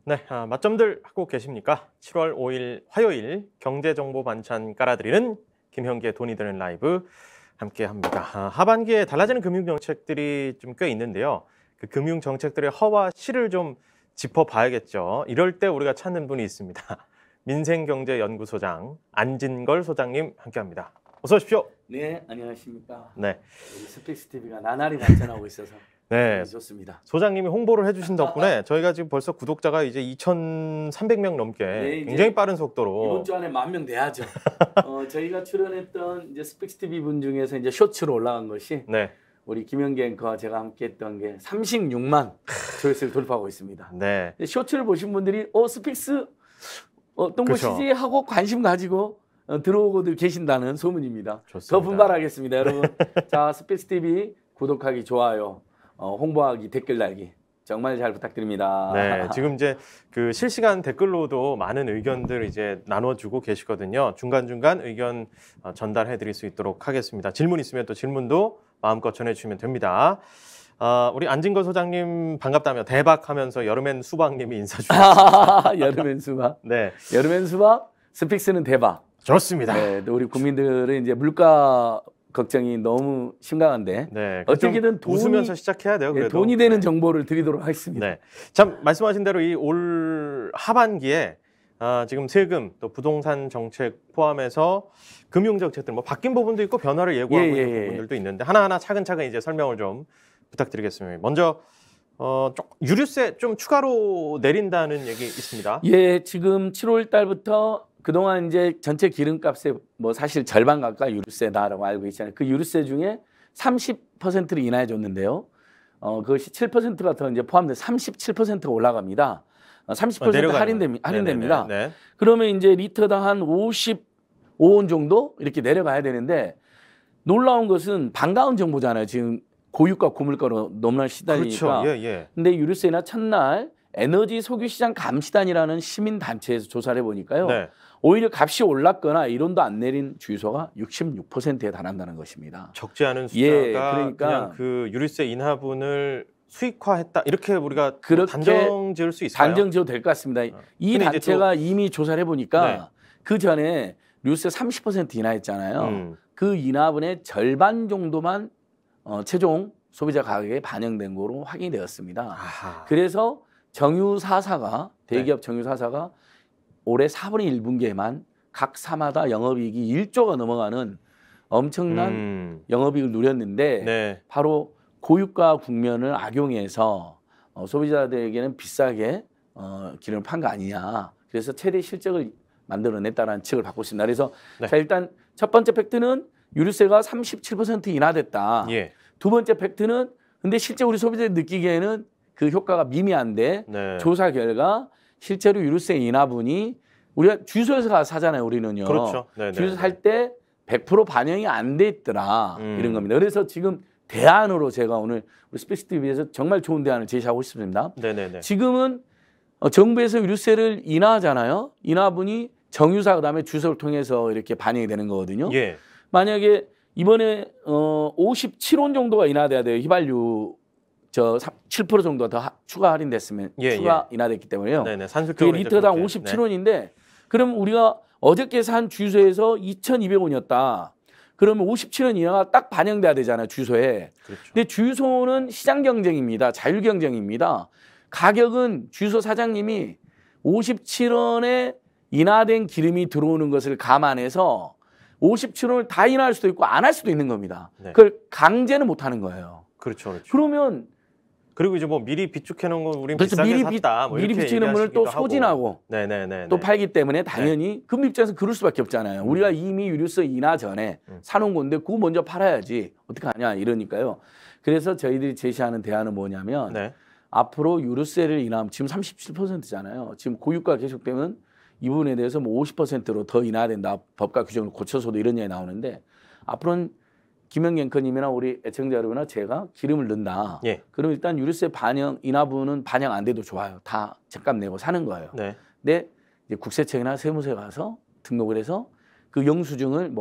네, 맛점들 하고 계십니까? 7월 5일 화요일 경제정보 반찬 깔아드리는 김현기의 돈이 되는 라이브 함께합니다. 하반기에 달라지는 금융정책들이 좀 꽤 있는데요. 그 금융정책들의 허와 실을 좀 짚어봐야겠죠. 이럴 때 우리가 찾는 분이 있습니다. 민생경제연구소장 안진걸 소장님 함께합니다. 어서 오십시오. 네, 안녕하십니까. 네, 우리 스픽스 TV가 나날이 발전하고 있어서 네, 좋습니다. 소장님이 홍보를 해주신 덕분에 저희가 지금 벌써 구독자가 이제 2,300명 넘게 네, 굉장히 빠른 속도로 이번 주 안에 10,000명 돼야죠. 저희가 출연했던 이제 스픽스 TV 분 중에서 이제 쇼츠로 올라간 것이 네, 우리 김현기 앵커와 제가 함께했던 게 36만 조회수를 돌파하고 있습니다. 네, 쇼츠를 보신 분들이 스픽스 어떤 그쵸. 것이지 하고 관심 가지고 들어오고들 계신다는 소문입니다. 좋습니다. 더 분발하겠습니다, 여러분. 자, 스픽스 TV 구독하기, 좋아요, 홍보하기, 댓글 달기 정말 잘 부탁드립니다. 네, 지금 이제 그 실시간 댓글로도 많은 의견들 이제 나눠주고 계시거든요. 중간중간 의견 전달해드릴 수 있도록 하겠습니다. 질문 있으면 또 질문도 마음껏 전해주시면 됩니다. 우리 안진걸 소장님 반갑다며 대박하면서 여름엔 수박님이 인사 주셨습니다. 여름엔 수박. 네, 여름엔 수박, 스픽스는 대박. 좋습니다. 네, 또 우리 국민들은 이제 물가 걱정이 너무 심각한데 네, 어떻게든 웃으면서 시작해야 돼요. 그래도. 돈이 되는 정보를 드리도록 하겠습니다. 네, 참 말씀하신 대로 이 올 하반기에 지금 세금 또 부동산 정책 포함해서 금융 정책들 뭐 바뀐 부분도 있고 변화를 예고하고 있는 부분들도 있는데 하나하나 차근차근 이제 설명을 좀 부탁드리겠습니다. 먼저 유류세 좀 추가로 내린다는 얘기 있습니다. 예, 지금 7월 달부터 그동안 이제 전체 기름값의 뭐 사실 절반 가까이 유류세다라고 알고 있잖아요. 그 유류세 중에 30%를 인하해 줬는데요. 그것이 7%가 더 이제 포함돼서 37%가 올라갑니다. 30% 할인됩니다. 네. 그러면 이제 리터당 한 55원 정도 이렇게 내려가야 되는데 놀라운 것은 반가운 정보잖아요. 지금 고유가 고물가로 너무나 시달리니까. 그렇죠. 예. 근데 유류세나 첫날 에너지 소규시장 감시단이라는 시민단체에서 조사를 해보니까요. 네. 오히려 값이 올랐거나 이론도 안 내린 주유소가 66%에 달한다는 것입니다. 적지 않은 숫자가 그러니까 그냥 그 유류세 인하분을 수익화했다 이렇게 우리가 그렇게 단정 지을 수 있어요. 단정 지어도 될 것 같습니다. 이 단체가 이미 조사를 해보니까 네. 그 전에 유류세 30% 인하했잖아요. 그 인하분의 절반 정도만 최종 소비자 가격에 반영된 거로 확인이 되었습니다. 아하. 그래서 대기업 정유사사가 올해 4분의 1분기에만 각 사마다 영업이익이 1조가 넘어가는 엄청난 영업이익을 누렸는데 네. 바로 고유가 국면을 악용해서 소비자들에게는 비싸게 기름을 판 거 아니냐. 그래서 최대 실적을 만들어냈다는 칙을 받고 있습니다. 그래서 네. 자, 일단 첫 번째 팩트는 유류세가 37% 인하됐다. 예. 두 번째 팩트는 근데 실제 우리 소비자들이 느끼기에는 그 효과가 미미한데 네. 조사 결과 실제로 유류세 인하분이 우리가 주유소에서 가서 사잖아요. 우리는요. 그렇죠. 네네. 주유소 살 때 100% 반영이 안 돼 있더라. 이런 겁니다. 그래서 지금 대안으로 제가 오늘 우리 스픽스 TV에서 정말 좋은 대안을 제시하고 싶습니다. 네네네. 지금은 정부에서 유류세를 인하하잖아요. 인하분이 정유사 그다음에 주유소를 통해서 이렇게 반영이 되는 거거든요. 예. 만약에 이번에 57원 정도가 인하돼야 돼요. 휘발유 7% 정도 더 추가 할인됐으면 추가 인하됐기 때문에요. 네네. 그게 리터당 57원인데 그럼 우리가 어저께 산 주유소에서 2,200원이었다. 그러면 57원 인하가 딱 반영돼야 되잖아요. 주유소에. 그렇죠. 근데 주유소는 시장 경쟁입니다. 자율 경쟁입니다. 가격은 주유소 사장님이 57원에 인하된 기름이 들어오는 것을 감안해서 57원을 다 인하할 수도 있고 안 할 수도 있는 겁니다. 네. 그걸 강제는 못 하는 거예요. 그렇죠. 그러면 그리고 이제 뭐 미리 비축해 놓은 거 우린 그래서 비싸게 샀다. 뭐 미리 이렇게 비치는 분을 또 얘기하시기도 소진하고 네네네. 또 팔기 때문에 당연히 금리 입장에서 그럴 수밖에 없잖아요. 우리가 이미 유류세 인하 전에 사놓은 건데 그거 먼저 팔아야지 어떻게 하냐 이러니까요. 그래서 저희들이 제시하는 대안은 뭐냐면 네. 앞으로 유류세를 인하하면 지금 37%잖아요. 지금 고유가 계속되면 이 부분에 대해서 뭐 50%로 더 인하된다. 법과 규정을 고쳐서도 이런 얘기 나오는데 앞으로는 김현기 앵커님이나 우리 애청자 여러분이나 제가 기름을 넣는다. 예. 그럼 일단 유류세 반영 인하분은 반영 안 돼도 좋아요. 다 적값 내고 사는 거예요. 네. 근데 이제 국세청이나 세무서에 가서 등록을 해서 그 영수증을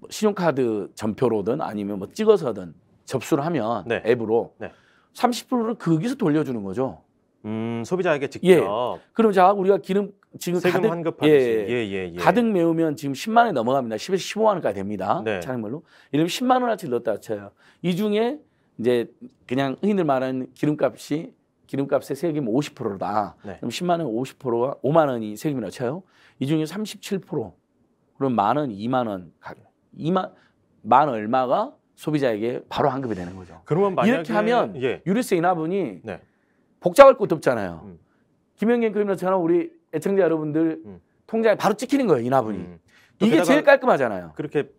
신용카드 전표로든 아니면 뭐 찍어서든 접수를 하면 네. 앱으로 네. 30%를 거기서 돌려주는 거죠. 소비자에게 직접 예. 그럼 자 우리가 기름 지금 세금 가득 환급하듯이 가득 메우면 지금 10만 원이 넘어갑니다. 10에서 15만 원까지 됩니다. 네. 차량별로. 이러면 10만 원어치 넣었다 쳐요. 이 중에 이제 그냥 흔히들 말하는 기름값의 세금이 50%다. 네. 그럼 10만 원 50%가 5만 원이 세금이 넣쳐요. 이 중에 37% 그럼 만 원, 2만 원, 2만 얼마가 소비자에게 바로 환급이 되는 거죠. 그러면 만약에 이렇게 하면 예. 유류세 인하분이 네. 복잡할 것도 없잖아요. 음. 김영경 의원처럼 우리 애청자 여러분들 통장에 바로 찍히는 거예요. 인하분이. 또 이게 게다가 제일 깔끔하잖아요. 그렇게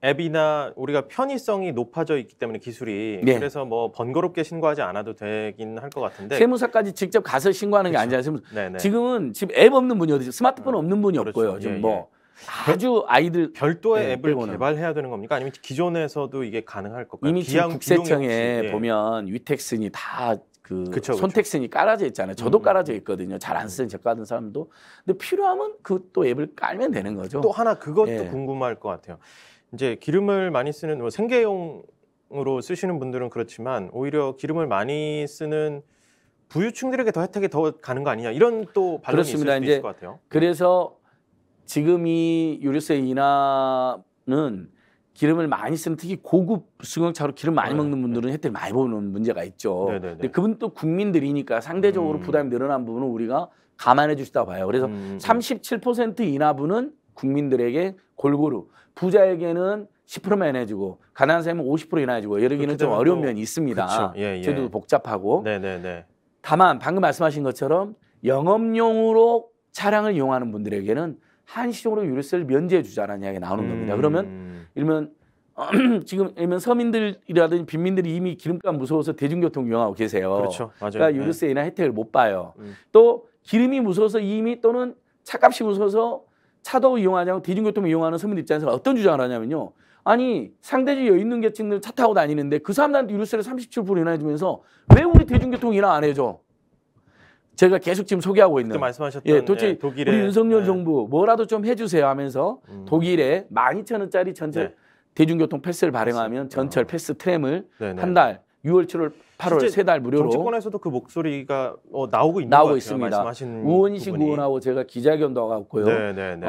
앱이나 우리가 편의성이 높아져 있기 때문에 기술이 네. 그래서 뭐 번거롭게 신고하지 않아도 되긴 할 것 같은데 세무사까지 직접 가서 신고하는 게 아니잖아요. 네네. 지금 앱 없는 분이 어디 있어요? 스마트폰 없는 분이 그렇죠. 없고요. 지금 예, 뭐 아주 아이들 별도의 네, 앱을 빼고는. 개발해야 되는 겁니까? 아니면 기존에서도 이게 가능할 것까요? 이미 지금 국세청에 비용이 보면 위택슨이 다 그쵸. 손택슨이 깔아져 있잖아요. 저도 깔아져 있거든요. 잘 안 쓰는 저가 하는 사람도. 근데 필요하면 그 또 앱을 깔면 되는 거죠. 또 하나 그것도 예. 궁금할 것 같아요. 이제 기름을 많이 쓰는 뭐 생계용으로 쓰시는 분들은 그렇지만 오히려 기름을 많이 쓰는 부유층들에게 더 혜택이 더 가는 거 아니냐 이런 또 반론이 그렇습니다. 있을 수도 이제 있을 것 같아요. 그래서 지금 이 유류세 인하는 기름을 많이 쓰는 특히 고급 승용차로 기름 많이 먹는 분들은 혜택 많이 보는 문제가 있죠. 네네네. 근데 그분 또 국민들이니까 상대적으로 부담이 늘어난 부분은 우리가 감안해 주시다 봐요. 그래서 37% 인하분은 국민들에게 골고루 부자에게는 10%만 해주고 가난한 사람은 50% 인하해주고 여기는 좀 어려운 면이 있습니다. 그렇죠. 예, 예. 제도도 복잡하고. 네네네. 다만 방금 말씀하신 것처럼 영업용으로 차량을 이용하는 분들에게는 한시적으로 유류세를 면제해 주자라는 이야기가 나오는 겁니다. 그러면 이러면 지금 서민들이라든지 빈민들이 이미 기름값 무서워서 대중교통 이용하고 계세요. 그렇죠. 맞아요. 그러니까 네. 유류세 인하 혜택을 못 봐요. 또 기름이 무서워서 이미 또는 차값이 무서워서 차도 이용하지 않고 대중교통 이용하는 서민들 입장에서는 어떤 주장을 하냐면요. 아니 상대적으로 여유 있는 계층들 차 타고 다니는데 그 사람들한테 유류세를 37% 인하해주면서 왜 우리 대중교통 인하 안 해줘? 제가 계속 지금 소개하고 있는. 그때 말씀하셨던 예, 도대체 독일의 우리 윤석열 정부 뭐라도 좀 해주세요 하면서 독일에 12,000원짜리 전철 네. 대중교통 패스를 발행하면 전철 패스 트램을 네네. 한 달 6월, 7월, 8월 실제 세 달 무료로 정치권에서도 그 목소리가 나오고 있는 것 나오고 같아요. 있습니다. 말씀하신 우원식 부분이. 의원하고 제가 기자회견도 하고요. 네네네.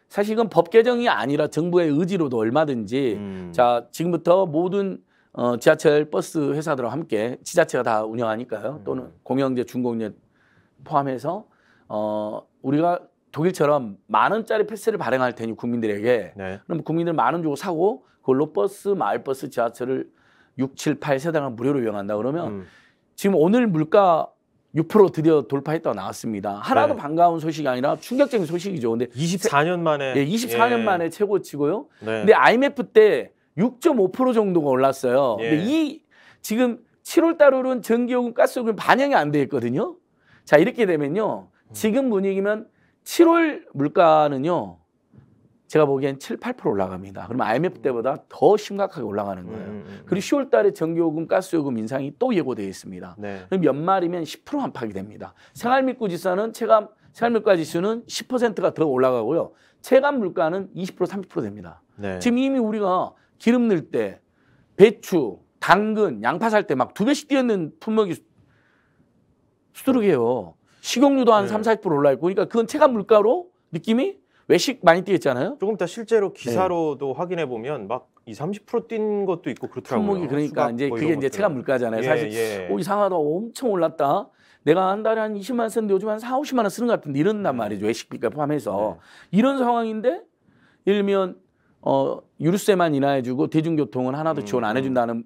사실 이건 법 개정이 아니라 정부의 의지로도 얼마든지 자 지금부터 모든 지하철 버스 회사들과 함께 지자체가 다 운영하니까요. 또는 공영제, 중공제 포함해서 우리가 독일처럼 10,000원짜리 패스를 발행할 테니 국민들에게 네. 그럼 국민들 10,000원 주고 사고 그걸로 버스, 마을버스, 지하철을 6, 7, 8 세대가 무료로 이용한다 그러면 지금 오늘 물가 6% 드디어 돌파했다고 나왔습니다. 하나도 네. 반가운 소식이 아니라 충격적인 소식이죠. 근데 24년 만에 예, 24년 만에 최고치고요. 네. 근데 IMF 때 6.5% 정도가 올랐어요. 예. 근데 이 지금 7월 달 오른 전기요금, 가스요금 반영이 안 돼 있거든요. 자, 이렇게 되면요. 지금 분위기면 7월 물가는요. 제가 보기엔 7, 8% 올라갑니다. 그러면 IMF 때보다 더 심각하게 올라가는 거예요. 그리고 10월 달에 전기요금, 가스요금 인상이 또 예고되어 있습니다. 네. 그럼 연말이면 10% 안팎이 됩니다. 생활물가 지수는 생활물가 지수는 10%가 더 올라가고요. 체감 물가는 20% 30% 됩니다. 네. 지금 이미 우리가 기름 넣을 때 배추, 당근, 양파 살 때 막 2배씩 뛰었는 품목이 수두룩해요. 식용유도 한 네. 3, 40% 올라 있고 그러니까 그건 체감 물가로 느낌이 외식 많이 뛰었잖아요. 조금 이따 실제로 기사로도 확인해 보면 막 20, 30% 뛴 것도 있고 그렇더라고요. 품목이 그러니까 수박 이제 뭐 그게 이런 이제 것들. 체감 물가잖아요. 예, 사실 예. 이상하다. 엄청 올랐다. 내가 한 달에 한 20만 원 썼는데 요즘 한 4, 50만 원 쓰는 것 같은데 이런단 말이죠. 외식비가 포함해서. 이런 상황인데 예를 들면 유류세만 인하해주고 대중교통은 하나도 지원 안 해준다는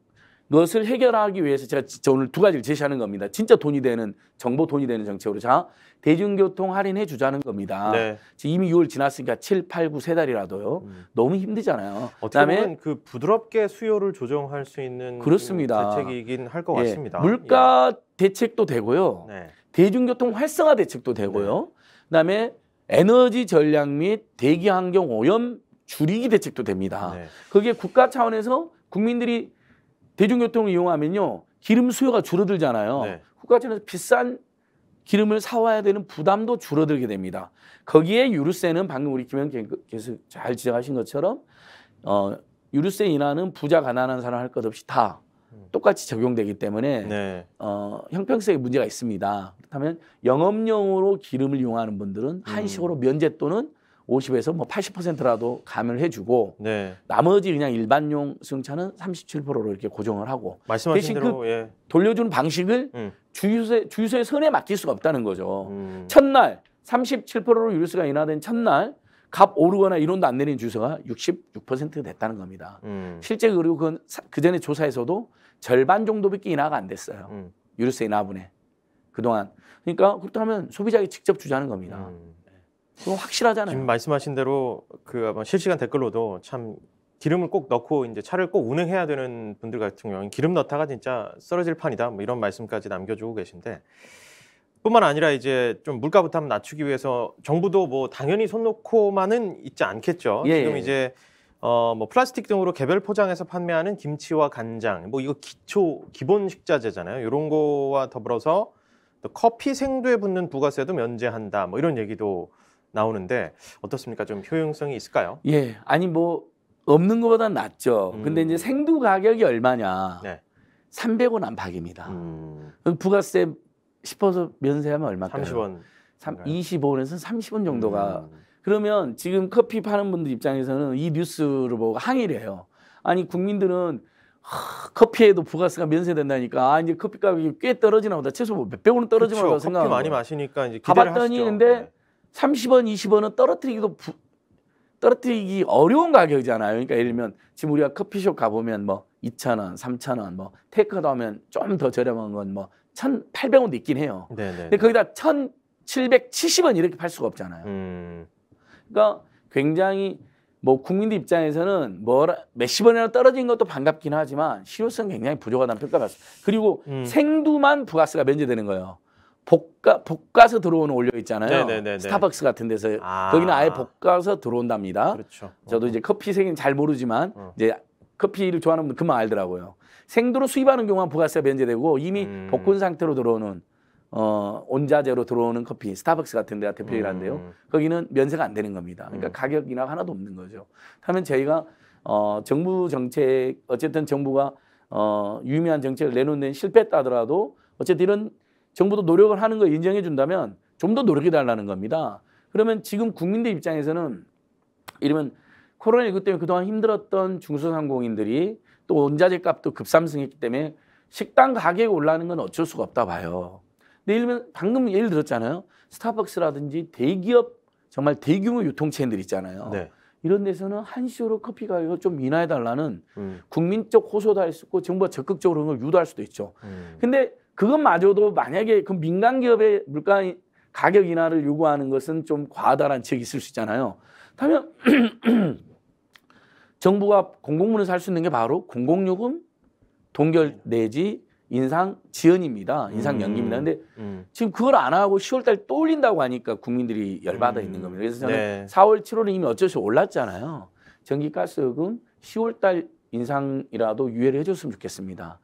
것을 해결하기 위해서 제가 진짜 오늘 두 가지를 제시하는 겁니다. 진짜 돈이 되는 정보 돈이 되는 정책으로 자 대중교통 할인해 주자는 겁니다. 네. 지금 이미 6월 지났으니까 7, 8, 9 세 달이라도요. 너무 힘들잖아요. 어떻게 보면 그 부드럽게 수요를 조정할 수 있는 그렇습니다. 대책이긴 할 것 예, 같습니다. 물가 대책도 되고요. 네. 대중교통 활성화 대책도 되고요. 그다음에 에너지 전략 및 대기 환경 오염 줄이기 대책도 됩니다. 네. 그게 국가 차원에서 국민들이 대중교통을 이용하면요. 기름 수요가 줄어들잖아요. 네. 국가 차원에서 비싼 기름을 사와야 되는 부담도 줄어들게 됩니다. 거기에 유류세는 방금 우리 김영께서 잘 지적하신 것처럼 유류세 인하는 부자 가난한 사람 할 것 없이 다 똑같이 적용되기 때문에 네. 형평성에 문제가 있습니다. 그렇다면 영업용으로 기름을 이용하는 분들은 한식으로 면제 또는 50에서 뭐 80%라도 감을 해주고 네. 나머지 그냥 일반용 승용차는 37%로 이렇게 고정을 하고 말씀하신 대신 대로 그 예. 돌려주는 방식을 주유소의 선에 맡길 수가 없다는 거죠. 첫날 37%로 유류세가 인하된 첫날 값 오르거나 이론도 안 내린 주유소가 66% 됐다는 겁니다. 실제 그리고 그건 그 전에 조사에서도 절반 정도밖에 인하가 안 됐어요. 유류세 인하분에 그동안. 그러니까 그렇다면 소비자에게 직접 주자는 겁니다. 그건 확실하잖아요. 지금 말씀하신 대로 그 아마 실시간 댓글로도 참 기름을 꼭 넣고 이제 차를 꼭 운행해야 되는 분들 같은 경우는 기름 넣다가 진짜 쓰러질 판이다 뭐 이런 말씀까지 남겨주고 계신데 뿐만 아니라 이제 좀 물가부터 한번 낮추기 위해서 정부도 뭐 당연히 손 놓고만은 있지 않겠죠. 예, 지금 이제 뭐 플라스틱 등으로 개별 포장해서 판매하는 김치와 간장 뭐 이거 기본 식자재잖아요. 이런 거와 더불어서 또 커피 생두에 붙는 부가세도 면제한다 뭐 이런 얘기도 나오는데 어떻습니까? 좀 효용성이 있을까요? 예, 아니 뭐 없는 것보다는 낫죠. 근데 이제 생두 가격이 얼마냐? 네. 300원 안팎입니다. 부가세 10% 면세하면 얼마일까요? 30원. 25원에서 30원 정도가. 그러면 지금 커피 파는 분들 입장에서는 이 뉴스를 보고 항의를 해요. 아니 국민들은 커피에도 부가세가 면세된다니까 이제 커피 가격이 꽤 떨어지나 보다. 최소 뭐 몇백 원은 떨어지나 보다 생각하고. 커피 많이 마시니까 이제 기대를 가봤더니 하시죠. 근데 네. 30원, 20원은 떨어뜨리기 어려운 가격이잖아요. 그러니까 예를 들면 지금 우리가 커피숍 가보면 뭐 2,000원, 3,000원, 뭐 테이크아웃 하면 좀 더 저렴한 건 뭐 1,800원도 있긴 해요. 네네. 근데 거기다 1,770원 이렇게 팔 수가 없잖아요. 그러니까 굉장히 뭐 국민들 입장에서는 몇십 원이나 떨어진 것도 반갑긴 하지만 실효성 굉장히 부족하다는 평가를 받습니다. 그리고 생두만 부가세가 면제되는 거예요. 볶아서 들어오는 원료 있잖아요. 네네네네. 스타벅스 같은 데서 거기는 아예 볶아서 들어온답니다. 그렇죠. 저도 이제 커피 세계는 잘 모르지만 이제 커피를 좋아하는 분들 금방 알더라고요. 생두로 수입하는 경우는 부가세가 면제되고 이미 볶은 상태로 들어오는 온자재로 들어오는 커피 스타벅스 같은 데가 대표이라는데요. 거기는 면세가 안 되는 겁니다. 그러니까 가격 인하가 하나도 없는 거죠. 그러면 저희가 정부 정책 어쨌든 정부가 유의미한 정책을 내놓는 데는 실패했다 하더라도 어쨌든 이런 정부도 노력을 하는 거 인정해 준다면 좀 더 노력해 달라는 겁니다. 그러면 지금 국민들 입장에서는 이러면 코로나19 때문에 그동안 힘들었던 중소상공인들이 또 원자재 값도 급상승했기 때문에 식당 가격이 올라가는 건 어쩔 수가 없다 봐요. 근데 예를 들면 방금 예를 들었잖아요. 스타벅스라든지 대기업 정말 대규모 유통체인들 있잖아요. 네. 이런 데서는 한시로 커피 가격을 좀 인하해 달라는 국민적 호소도 할 수 있고 정부가 적극적으로 그런 걸 유도할 수도 있죠. 근데 그것마저도 만약에 그 민간 기업의 물가 가격 인하를 요구하는 것은 좀 과하다라는 지적이 있을 수 있잖아요. 그러면 정부가 공공문에서 할 수 있는 게 바로 공공요금 동결 내지 인상 지연입니다. 인상 연기입니다. 근데 지금 그걸 안 하고 10월 달 또 올린다고 하니까 국민들이 열받아 있는 겁니다. 그래서 저는 4월, 7월에 이미 어쩔 수 없이 올랐잖아요. 전기가스요금 10월 달 인상이라도 유예를 해줬으면 좋겠습니다.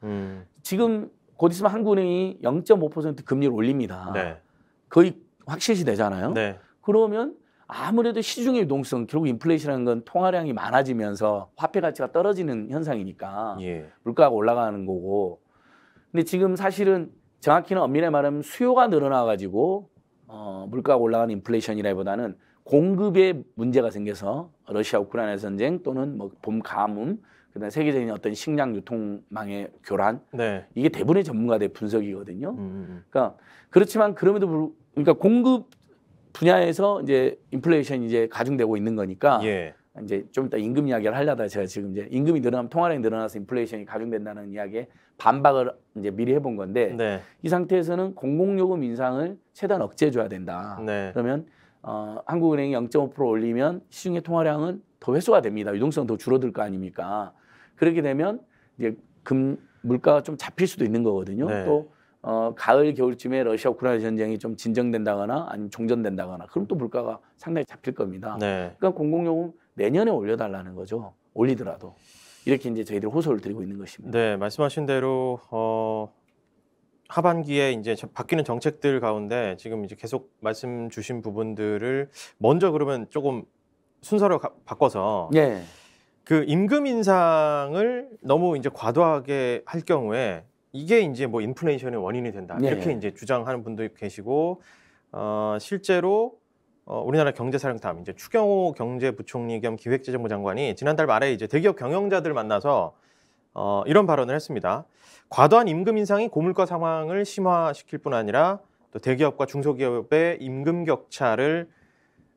지금 곧 있으면 한국은행이 0.5% 금리를 올립니다. 네. 거의 확실시 되잖아요. 네. 그러면 아무래도 시중의 유동성, 결국 인플레이션이라는 건 통화량이 많아지면서 화폐 가치가 떨어지는 현상이니까 예. 물가가 올라가는 거고. 근데 지금 사실은 정확히는 엄밀히 말하면 수요가 늘어나가지고 물가가 올라가는 인플레이션이라기보다는 공급에 문제가 생겨서 러시아 우크라이나 전쟁 또는 뭐 봄 가뭄 그다음에 세계적인 어떤 식량 유통망의 교란 네. 이게 대부분의 전문가들의 분석이거든요. 그러니까 그렇지만 그럼에도 그러니까 공급 분야에서 이제 인플레이션이 이제 가중되고 있는 거니까 예. 이제 좀 이따 임금 이야기를 하려다 제가 지금 이제 임금이 늘어나면 통화량이 늘어나서 인플레이션이 가중된다는 이야기에 반박을 이제 미리 해본 건데 네. 이 상태에서는 공공요금 인상을 최대한 억제해줘야 된다. 네. 그러면 한국은행이 0.5% 올리면 시중의 통화량은 더 회수가 됩니다. 유동성 더 줄어들 거 아닙니까? 그렇게 되면 이제 물가가 좀 잡힐 수도 있는 거거든요. 네. 또 가을 겨울쯤에 러시아 우크라이나 전쟁이 좀 진정된다거나 아니면 종전된다거나 그럼 또 물가가 상당히 잡힐 겁니다. 네. 그러니까 공공요금 내년에 올려달라는 거죠. 올리더라도 이렇게 이제 저희들 호소를 드리고 있는 것입니다. 네, 말씀하신 대로 하반기에 이제 바뀌는 정책들 가운데 지금 이제 계속 말씀 주신 부분들을 먼저 그러면 조금 순서를 바꿔서 예. 그 임금 인상을 너무 이제 과도하게 할 경우에 이게 이제 뭐 인플레이션의 원인이 된다. 네. 이렇게 이제 주장하는 분도 계시고 실제로 우리나라 경제사령탑 이제 추경호 경제부총리 겸 기획재정부 장관이 지난달 말에 이제 대기업 경영자들 만나서 이런 발언을 했습니다. 과도한 임금 인상이 고물가 상황을 심화시킬 뿐 아니라 또 대기업과 중소기업의 임금 격차를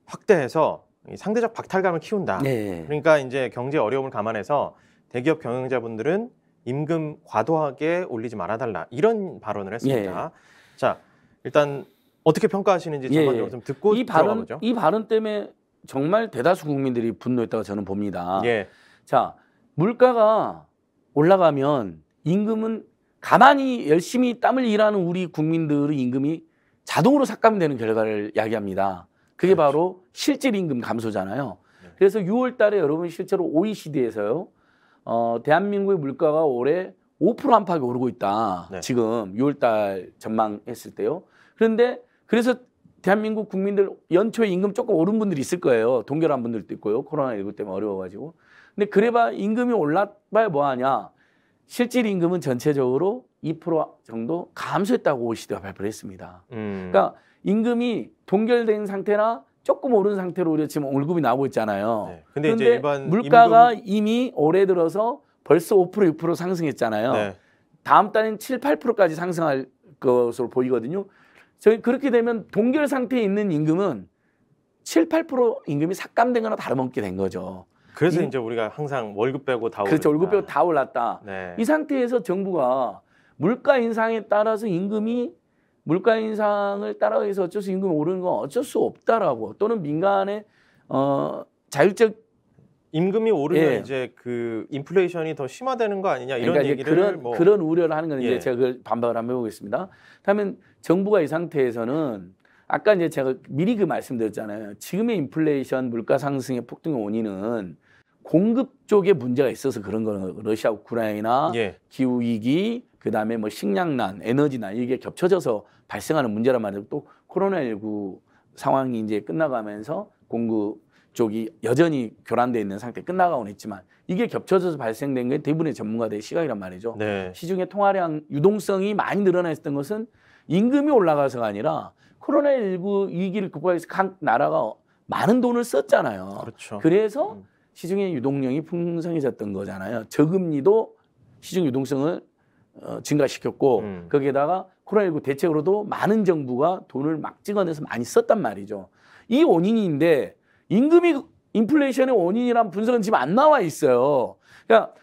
확대해서 상대적 박탈감을 키운다. 네. 그러니까 이제 경제 어려움을 감안해서 대기업 경영자분들은 임금 과도하게 올리지 말아달라 이런 발언을 했습니다. 자, 일단 어떻게 평가하시는지 전반적으로 좀 듣고 들어가 보죠. 이 발언 때문에 정말 대다수 국민들이 분노했다고 저는 봅니다. 예. 자, 물가가 올라가면 임금은 가만히 열심히 땀을 일하는 우리 국민들의 임금이 자동으로 삭감되는 결과를 야기합니다. 그게 그렇죠. 바로 실질 임금 감소잖아요. 네. 그래서 6월 달에 여러분 실제로 OECD에서요. 대한민국의 물가가 올해 5% 안팎이 오르고 있다. 네. 지금 6월 달 전망했을 때요. 그런데 그래서 대한민국 국민들 연초에 임금 조금 오른 분들이 있을 거예요. 동결한 분들도 있고요. 코로나19 때문에 어려워가지고. 근데 그래봐 임금이 올라봐야 뭐하냐. 실질 임금은 전체적으로 2% 정도 감소했다고 OECD가 발표를 했습니다. 그러니까 임금이 동결된 상태나 조금 오른 상태로 우리가 지금 월급이 나오고 있잖아요. 네. 근데 이제 일반 물가가 이미 올해 들어서 벌써 5% 6% 상승했잖아요. 네. 다음 달엔 7, 8%까지 상승할 것으로 보이거든요. 저희 그렇게 되면 동결 상태에 있는 임금은 7, 8% 임금이 삭감된 거나 다름없게 된 거죠. 그래서 이제 우리가 항상 월급 빼고 다 그렇죠. 오른다. 월급 빼고 다 올랐다. 네. 이 상태에서 정부가 물가 인상에 따라서 임금이 물가 인상을 따라해서 어쩔 수 임금이 오르는 건 어쩔 수 없다라고 또는 민간의 자율적 임금이 오르면 이제 그 인플레이션이 더 심화되는 거 아니냐 이런 그러니까 얘기를 그런 우려를 하는 건 이제 예. 제가 그걸 반박을 한번 해보겠습니다. 그러면 정부가 이 상태에서는 아까 이제 제가 미리 그 말씀드렸잖아요. 지금의 인플레이션 물가 상승의 폭등의 원인은 공급 쪽에 문제가 있어서 그런 거는 러시아 우크라이나 예. 기후 위기 그다음에 뭐 식량난 에너지난 이게 겹쳐져서 발생하는 문제란 말이에요. 또 코로나19 상황이 이제 끝나가면서 공급 쪽이 여전히 교란돼 있는 상태 끝나가곤 했지만 이게 겹쳐져서 발생된 게 대부분의 전문가들의 시각이란 말이죠. 네. 시중의 통화량 유동성이 많이 늘어나 있었던 것은 임금이 올라가서가 아니라 코로나19 위기를 극복하기 위해서 각 나라가 많은 돈을 썼잖아요. 그렇죠. 그래서 시중의 유동량이 풍성해졌던 거잖아요. 저금리도 시중 유동성을 증가시켰고 거기에다가 코로나19 대책으로도 많은 정부가 돈을 막 찍어내서 많이 썼단 말이죠. 이 원인인데 임금이 인플레이션의 원인이란 분석은 지금 안 나와 있어요. 그러니까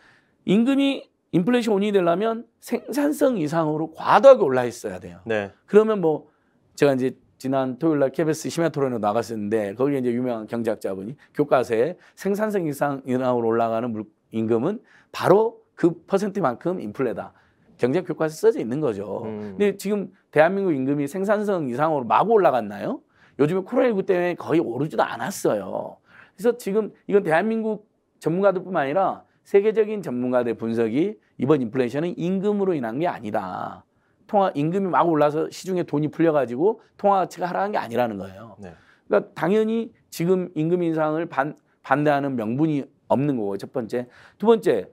임금이 인플레이션 원인이 되려면 생산성 이상으로 과도하게 올라 있어야 돼요. 네. 그러면 뭐 제가 이제 지난 토요일 날 KBS 심야 토론으로 나갔었는데 거기에 이제 유명한 경제학자분이 교과서에 생산성 이상으로 올라가는 임금은 바로 그 퍼센트만큼 인플레다. 경제 교과서에 써져 있는 거죠. 근데 지금 대한민국 임금이 생산성 이상으로 마구 올라갔나요? 요즘에 코로나19 때문에 거의 오르지도 않았어요. 그래서 지금 이건 대한민국 전문가들뿐만 아니라 세계적인 전문가들 분석이 이번 인플레이션은 임금으로 인한 게 아니다. 임금이 막 올라서 시중에 돈이 풀려가지고 통화 가치가 하락한 게 아니라는 거예요. 네. 그러니까 당연히 지금 임금 인상을 반대하는 명분이 없는 거고 첫 번째. 두 번째,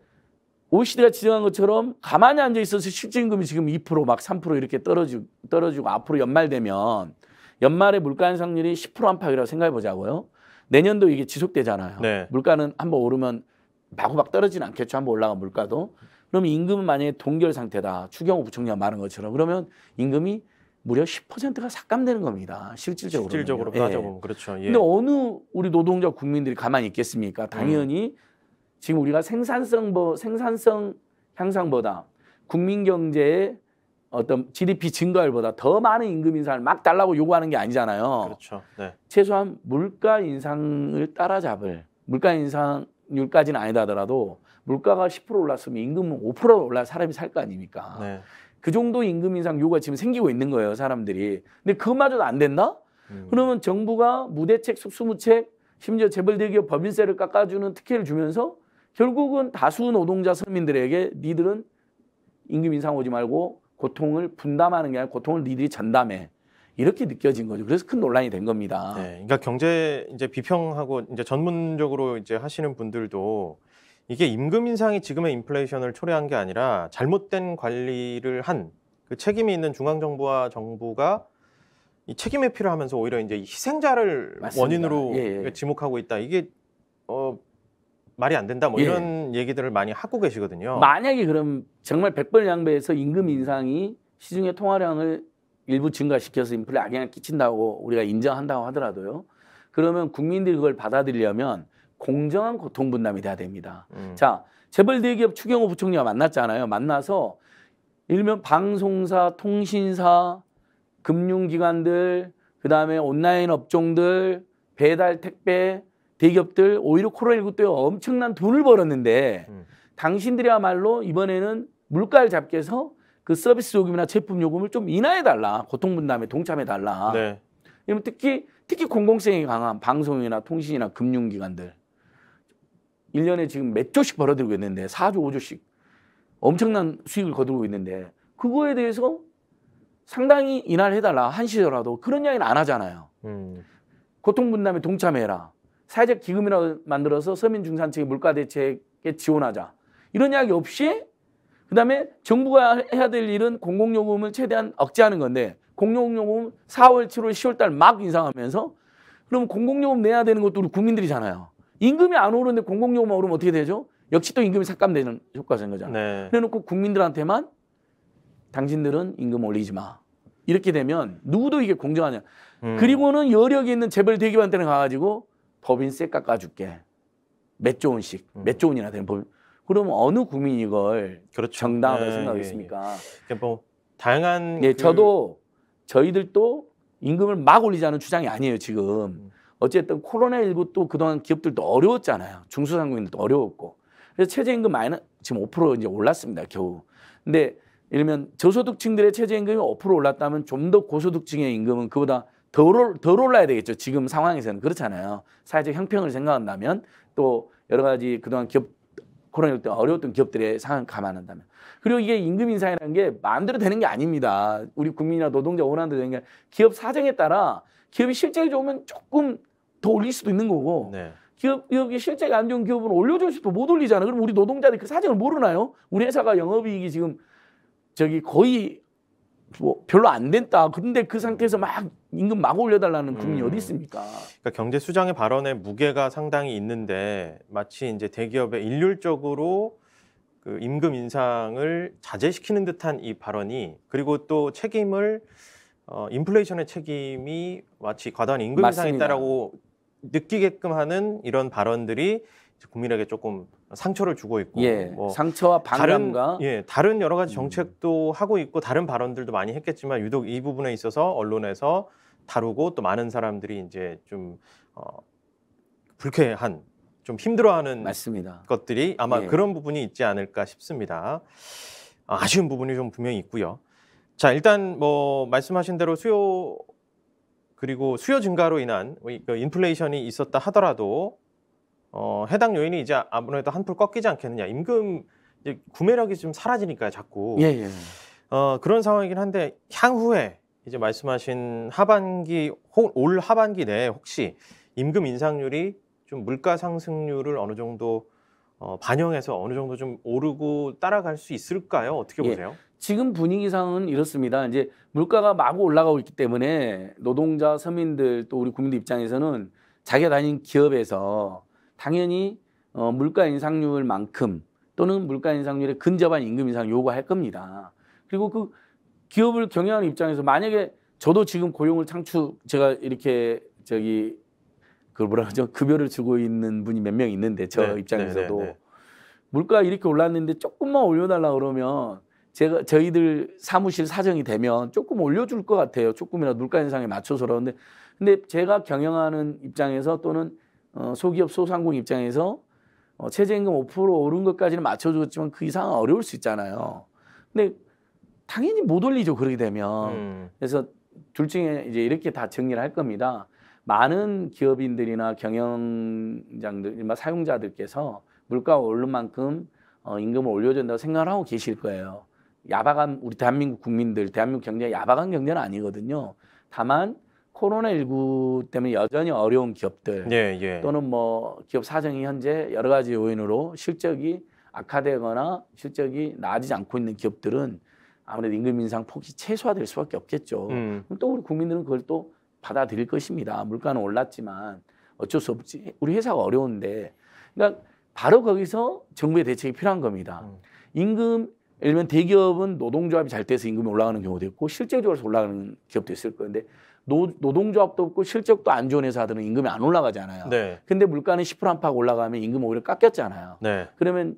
OECD가 지적한 것처럼 가만히 앉아 있어서 실질 임금이 지금 2% 막 3% 이렇게 떨어지고 앞으로 연말 되면 연말에 물가 인상률이 10% 안팎이라고 생각해 보자고요. 내년도 이게 지속되잖아요. 네. 물가는 한번 오르면 마구막 떨어지는 않겠죠. 한번 올라간 물가도. 그럼 임금은 만약에 동결 상태다. 추경호 부총리가 말한 것처럼 그러면 임금이 무려 10%가 삭감되는 겁니다. 실질적으로. 실질적으로 따져보면 그렇죠. 예. 근데 어느 우리 노동자 국민들이 가만히 있겠습니까? 당연히 지금 우리가 생산성 향상보다 국민 경제의 어떤 GDP 증가율보다 더 많은 임금 인상을 막 달라고 요구하는 게 아니잖아요. 그렇죠. 네. 최소한 물가 인상을 따라잡을 물가 인상률까지는 아니다 하더라도 물가가 10% 올랐으면 임금은 5% 올라 사람이 살 거 아닙니까? 네. 그 정도 임금 인상 요구가 지금 생기고 있는 거예요, 사람들이. 근데 그것마저도 안 된다? 그러면 정부가 무대책, 숙수무책, 심지어 재벌대기업 법인세를 깎아주는 특혜를 주면서 결국은 다수 노동자 서민들에게 니들은 임금 인상 오지 말고 고통을 분담하는 게 아니라 고통을 니들이 전담해. 이렇게 느껴진 거죠. 그래서 큰 논란이 된 겁니다. 네. 그러니까 경제 이제 비평하고 이제 전문적으로 이제 하시는 분들도 이게 임금 인상이 지금의 인플레이션을 초래한 게 아니라 잘못된 관리를 한 그 책임이 있는 중앙정부와 정부가 이 책임 회피를 하면서 오히려 이제 희생자를 맞습니다. 원인으로 예, 예. 지목하고 있다. 이게 말이 안 된다. 뭐 예. 이런 얘기들을 많이 하고 계시거든요. 만약에 그럼 정말 100번 양배해서 임금 인상이 시중의 통화량을 일부 증가시켜서 인플레 악영향을 끼친다고 우리가 인정한다고 하더라도요. 그러면 국민들이 그걸 받아들이려면 공정한 고통분담이 돼야 됩니다. 자, 재벌 대기업 추경호 부총리가 만났잖아요. 만나서 일명 방송사, 통신사, 금융기관들, 그다음에 온라인 업종들, 배달, 택배, 대기업들 오히려 코로나19 때 엄청난 돈을 벌었는데 당신들이야말로 이번에는 물가를 잡게 해서 그 서비스 요금이나 제품 요금을 좀 인하해달라. 고통분담에 동참해달라. 네. 이러면 특히 공공성이 강한 방송이나 통신이나 금융기관들 1년에 지금 몇 조씩 벌어들고 있는데 4조, 5조씩 엄청난 수익을 거두고 있는데 그거에 대해서 상당히 인하를 해달라 한시더라도 그런 이야기는 안 하잖아요. 고통분담에 동참해라. 사회적 기금이라고 만들어서 서민 중산층의 물가 대책에 지원하자. 이런 이야기 없이 그다음에 정부가 해야 될 일은 공공요금을 최대한 억제하는 건데 공공요금 4월, 7월, 10월 달 막 인상하면서 그러면 공공요금 내야 되는 것도 우리 국민들이잖아요. 임금이 안 오르는데 공공요금 오르면 어떻게 되죠? 역시 또 임금이 삭감되는 효과가 생긴 거잖아요. 네. 그래놓고 국민들한테만 당신들은 임금 올리지 마. 이렇게 되면 누구도 이게 공정하냐. 그리고는 여력이 있는 재벌 대기업한테는 가가지고 법인세 깎아줄게. 몇 조 원씩, 몇 조 원이나 되는 법인. 그러면 어느 국민이 이걸 그렇죠. 정당하다고 네, 생각하겠습니까? 뭐 다양한 네, 저희들도 임금을 막 올리자는 주장이 아니에요, 지금. 어쨌든 코로나19 또 그동안 기업들도 어려웠잖아요. 중소상공인들도 어려웠고. 그래서 최저임금 지금 5% 이제 올랐습니다, 겨우. 근데 예를 들면 저소득층들의 최저임금이 5% 올랐다면 좀 더 고소득층의 임금은 그보다 덜 올라야 되겠죠. 지금 상황에서는 그렇잖아요. 사회적 형평을 생각한다면 또 여러 가지 그동안 코로나19 때 어려웠던 기업들의 상황을 감안한다면. 그리고 이게 임금 인상이라는 게 마음대로 되는 게 아닙니다. 우리 국민이나 노동자 원하는 대로 되는 게 아니라 기업 사정에 따라 기업이 실적이 좋으면 조금 더 올릴 수도 있는 거고 네. 기업이 실적이 안 좋은 기업은 올려줄 수도 못 올리잖아요. 그럼 우리 노동자들이 그 사정을 모르나요? 우리 회사가 영업이익이 지금 거의 뭐 별로 안 됐다. 그런데 그 상태에서 막 임금 막 올려달라는 국민이 어디 있습니까? 그러니까 경제 수장의 발언에 무게가 상당히 있는데 마치 이제 대기업의 일률적으로 그 임금 인상을 자제시키는 듯한 이 발언이 그리고 또 책임을 인플레이션의 책임이 마치 과다한 임금 인상이 맞습니다. 있다라고 느끼게끔 하는 이런 발언들이 국민에게 조금 상처를 주고 있고 예, 뭐 상처와 반감과 다른 여러 가지 정책도 하고 있고 다른 발언들도 많이 했겠지만 유독 이 부분에 있어서 언론에서 다루고 또 많은 사람들이 이제 좀 불쾌한 좀 힘들어하는 맞습니다. 것들이 아마 예. 그런 부분이 있지 않을까 싶습니다. 아쉬운 부분이 좀 분명히 있고요. 자, 일단 뭐 말씀하신 대로 수요 그리고 수요 증가로 인한 인플레이션이 있었다 하더라도 해당 요인이 이제 아무래도 한풀 꺾이지 않겠느냐. 임금 이제 구매력이 좀 사라지니까요, 자꾸. 예, 예. 그런 상황이긴 한데 향후에 이제 말씀하신 올 하반기 내에 혹시 임금 인상률이 좀 물가 상승률을 어느 정도 반영해서 어느 정도 좀 오르고 따라갈 수 있을까요? 어떻게 예. 보세요? 지금 분위기상은 이렇습니다. 이제 물가가 마구 올라가고 있기 때문에 노동자, 서민들 또 우리 국민들 입장에서는 자기가 다닌 기업에서 당연히 물가 인상률만큼 또는 물가 인상률에 근접한 임금 인상을 요구할 겁니다. 그리고 그 기업을 경영하는 입장에서 만약에 저도 지금 고용을 제가 이렇게 그걸 뭐라 그러죠? 급여를 주고 있는 분이 몇 명 있는데 저 입장에서도 물가가 이렇게 올랐는데 조금만 올려달라 그러면 저희들 사무실 사정이 되면 조금 올려줄 것 같아요. 조금이라도 물가 인상에 맞춰서라는데 근데 제가 경영하는 입장에서 또는 소기업 소상공 입장에서 최저임금 5% 오른 것까지는 맞춰줬지만 그 이상은 어려울 수 있잖아요. 근데 당연히 못 올리죠. 그렇게 되면. 그래서 둘 중에 이제 이렇게 다 정리를 할 겁니다. 많은 기업인들이나 경영장들, 사용자들께서 물가가 오른 만큼 임금을 올려준다고 생각을 하고 계실 거예요. 야박한 우리 대한민국 국민들, 대한민국 경제가 야박한 경제는 아니거든요. 다만 코로나19 때문에 여전히 어려운 기업들 예, 예. 또는 뭐 기업 사정이 현재 여러 가지 요인으로 실적이 악화되거나 실적이 나아지지 않고 있는 기업들은 아무래도 임금 인상 폭이 최소화될 수밖에 없겠죠. 그럼 또 우리 국민들은 그걸 또 받아들일 것입니다. 물가는 올랐지만 어쩔 수 없지. 우리 회사가 어려운데. 그러니까 바로 거기서 정부의 대책이 필요한 겁니다. 임금, 예를 들면 대기업은 노동조합이 잘 돼서 임금이 올라가는 경우도 있고 실제적으로 올라가는 기업도 있을 건데 노동조합도 없고 실적도 안 좋은 회사들은 임금이 안 올라가잖아요. 네. 근데 물가는 10% 안팎 올라가면 임금 오히려 깎였잖아요. 네. 그러면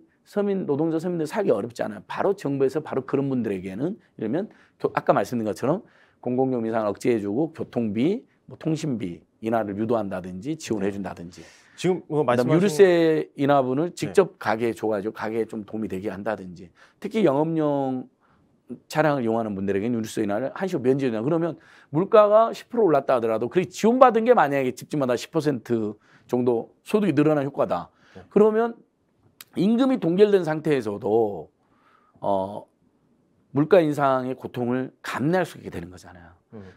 노동자 서민들 살기 어렵잖아요. 바로 정부에서 바로 그런 분들에게는 이러면 아까 말씀드린 것처럼 공공요금 인상을 억제해주고 교통비, 뭐 통신비 인하를 유도한다든지 지원해준다든지. 지금 뭐 그다음 말씀하신 유류세 인하분을 직접 가게에 줘가지고 가게에 좀 도움이 되게 한다든지. 특히 영업용 차량을 이용하는 분들에게는 유류세 인하를 한시로 면제된다. 그러면 물가가 10% 올랐다 하더라도 그 지원받은 게 만약에 집집마다 10% 정도 소득이 늘어난 효과다. 그러면 임금이 동결된 상태에서도 물가 인상의 고통을 감내할 수 있게 되는 거잖아요.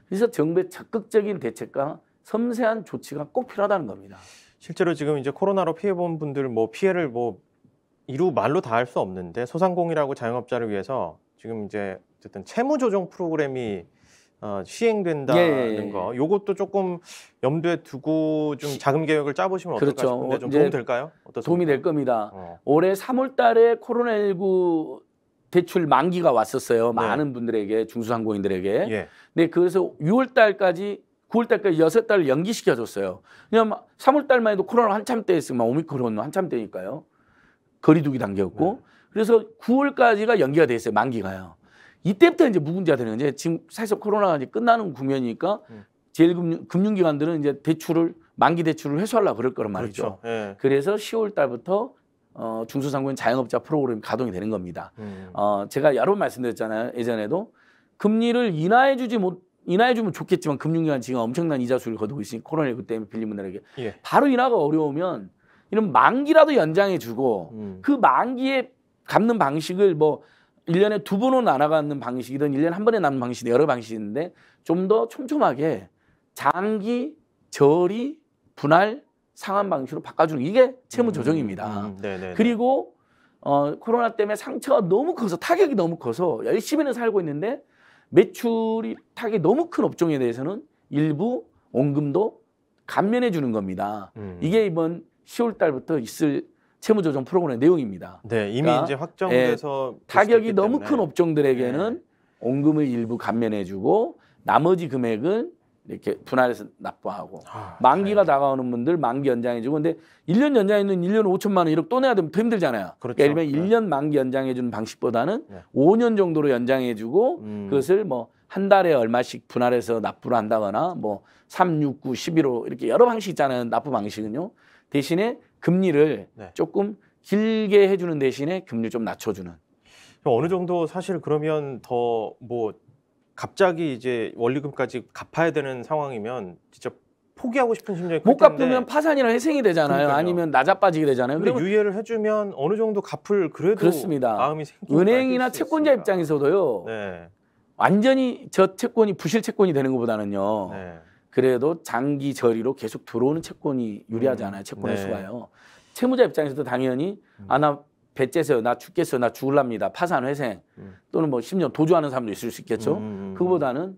그래서 정부의 적극적인 대책과 섬세한 조치가 꼭 필요하다는 겁니다. 실제로 지금 이제 코로나로 피해본 분들 뭐 피해를 뭐 이루 말로 다 할 수 없는데 소상공인하고 자영업자를 위해서 지금 이제 어쨌든 채무 조정 프로그램이 시행된다는 거, 요것도 조금 염두에 두고 좀 자금 계획을 짜보시면 어떨까 그렇죠. 싶은데 좀 도움 될까요? 어떻습니까? 도움이 될 겁니다. 올해 3월달에 코로나19 대출 만기가 왔었어요. 많은 분들에게 중소상공인들에게. 예. 네, 그래서 6월달까지 9월달까지 6달 연기시켜줬어요. 왜냐하면 3월달만 해도 코로나 한참 때였으면 오미크론 한참 때니까요. 거리두기 단계였고. 그래서 9월까지가 연기가 돼 있어요. 만기가요. 이때부터 이제 묵은지가 되는 거죠. 지금 사실 코로나가 이제 끝나는 국면이니까 제일 금융기관들은 이제 대출을 만기 대출을 회수하려고 그럴 거란 말이죠. 그렇죠. 예. 그래서 10월 달부터 중소상공인 자영업자 프로그램이 가동이 되는 겁니다. 제가 여러 번 말씀드렸잖아요. 예전에도 금리를 인하해주면 좋겠지만 금융기관 지금 엄청난 이자 수를 거두고 있으니 코로나19 때문에 빌린 분들에게 바로 인하가 어려우면 이런 만기라도 연장해주고 그 만기에 갚는 방식을 뭐 1년에 2번으로 나눠가는 방식이든 1년에 한 번에 남는 방식이든 여러 방식이 있는데 좀 더 촘촘하게 장기, 저리, 분할, 상환 방식으로 바꿔주는 이게 채무 조정입니다. 그리고 코로나 때문에 상처가 너무 커서 타격이 너무 커서 열심히는 살고 있는데 매출이 타격이 너무 큰 업종에 대해서는 일부 원금도 감면해 주는 겁니다. 이게 이번 10월 달부터 있을 채무조정 프로그램의 내용입니다. 네, 이미 그러니까, 이제 확정돼서 타격이 너무 큰 업종들에게는 원금을 일부 감면해주고 나머지 금액은 이렇게 분할해서 납부하고 만기가 다가오는 분들 만기 연장해주고 근데 1년 연장해는 1년에 5천만 원 1억 또 내야 되면 더 힘들잖아요. 그렇죠. 그러니까 예를 들면 1년 만기 연장해주는 방식보다는 5년 정도로 연장해주고 그것을 뭐 한 달에 얼마씩 분할해서 납부를 한다거나 뭐 3, 6, 9, 11호 이렇게 여러 방식 있잖아요. 납부 방식은요. 대신에 금리를 조금 길게 해주는 대신에 금리를 좀 낮춰주는. 어느 정도 사실 그러면 더 뭐 갑자기 이제 원리금까지 갚아야 되는 상황이면 진짜 포기하고 싶은 심정이 클 못 텐데. 갚으면 파산이나 회생이 되잖아요. 그러니까요. 아니면 나자빠지게 되잖아요. 근데 유예를 해주면 어느 정도 갚을 그래도 그렇습니다. 마음이 생기는 은행이나 채권자 입장에서도요. 완전히 저 채권이 부실 채권이 되는 것보다는요. 그래도 장기 저리로 계속 들어오는 채권이 유리하잖아요. 채권의 수가요. 채무자 입장에서도 당연히 나 배째서요. 나 죽겠어요. 나 죽을랍니다. 파산 회생 또는 뭐 10년 도주하는 사람도 있을 수 있겠죠. 그거보다는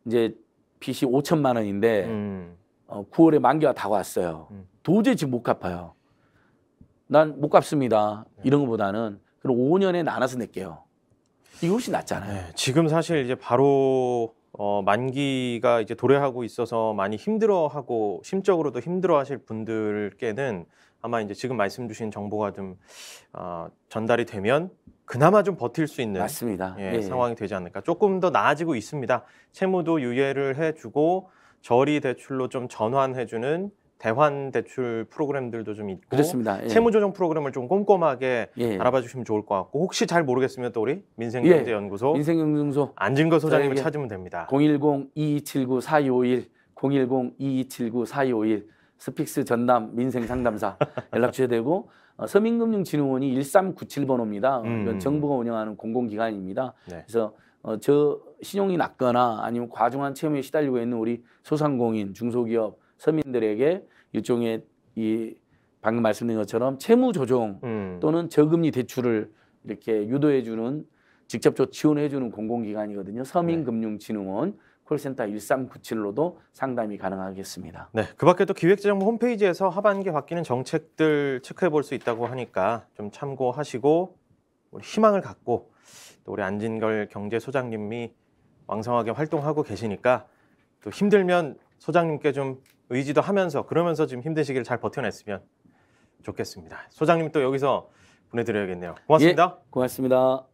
이제 빚이 5천만 원인데 9월에 만기가 다가왔어요. 도저히 지금 못 갚아요. 난 못 갚습니다. 이런 것보다는 그럼 5년에 나눠서 낼게요. 이게 훨씬 낫잖아요. 지금 사실 이제 바로 만기가 이제 도래하고 있어서 많이 힘들어하고 심적으로도 힘들어하실 분들께는 아마 이제 지금 말씀 주신 정보가 좀 전달이 되면 그나마 좀 버틸 수 있는 맞습니다. 상황이 되지 않을까. 조금 더 나아지고 있습니다. 채무도 유예를 해주고 저리 대출로 좀 전환해주는 대환 대출 프로그램들도 좀 있고 그렇습니다. 채무 조정 프로그램을 좀 꼼꼼하게 알아봐 주시면 좋을 것 같고 혹시 잘 모르겠으면 또 우리 민생경제연구소 민생경제연구소 안진거 소장님을 찾으면 됩니다. 010-2279-4251 010-2279-4251 스픽스 전남 민생상담사 연락 주셔야 되고 서민금융진흥원이 1397번호입니다. 이건 정부가 운영하는 공공기관입니다. 그래서 신용이 낮거나 아니면 과중한 채무에 시달리고 있는 우리 소상공인, 중소기업, 서민들에게 일종의 이 방금 말씀드린 것처럼 채무 조정 또는 저금리 대출을 이렇게 유도해주는 직접적으로 지원해주는 공공기관이거든요. 서민금융진흥원 콜센터 1397로도 상담이 가능하겠습니다. 네, 그 밖에 또 기획재정부 홈페이지에서 하반기에 바뀌는 정책들 체크해 볼 수 있다고 하니까 좀 참고하시고 우리 희망을 갖고 또 우리 안진걸 경제소장님이 왕성하게 활동하고 계시니까 또 힘들면 소장님께 좀 의지도 하면서 그러면서 지금 힘드시기를 잘 버텨냈으면 좋겠습니다. 소장님 또 여기서 보내드려야겠네요. 고맙습니다. 예, 고맙습니다.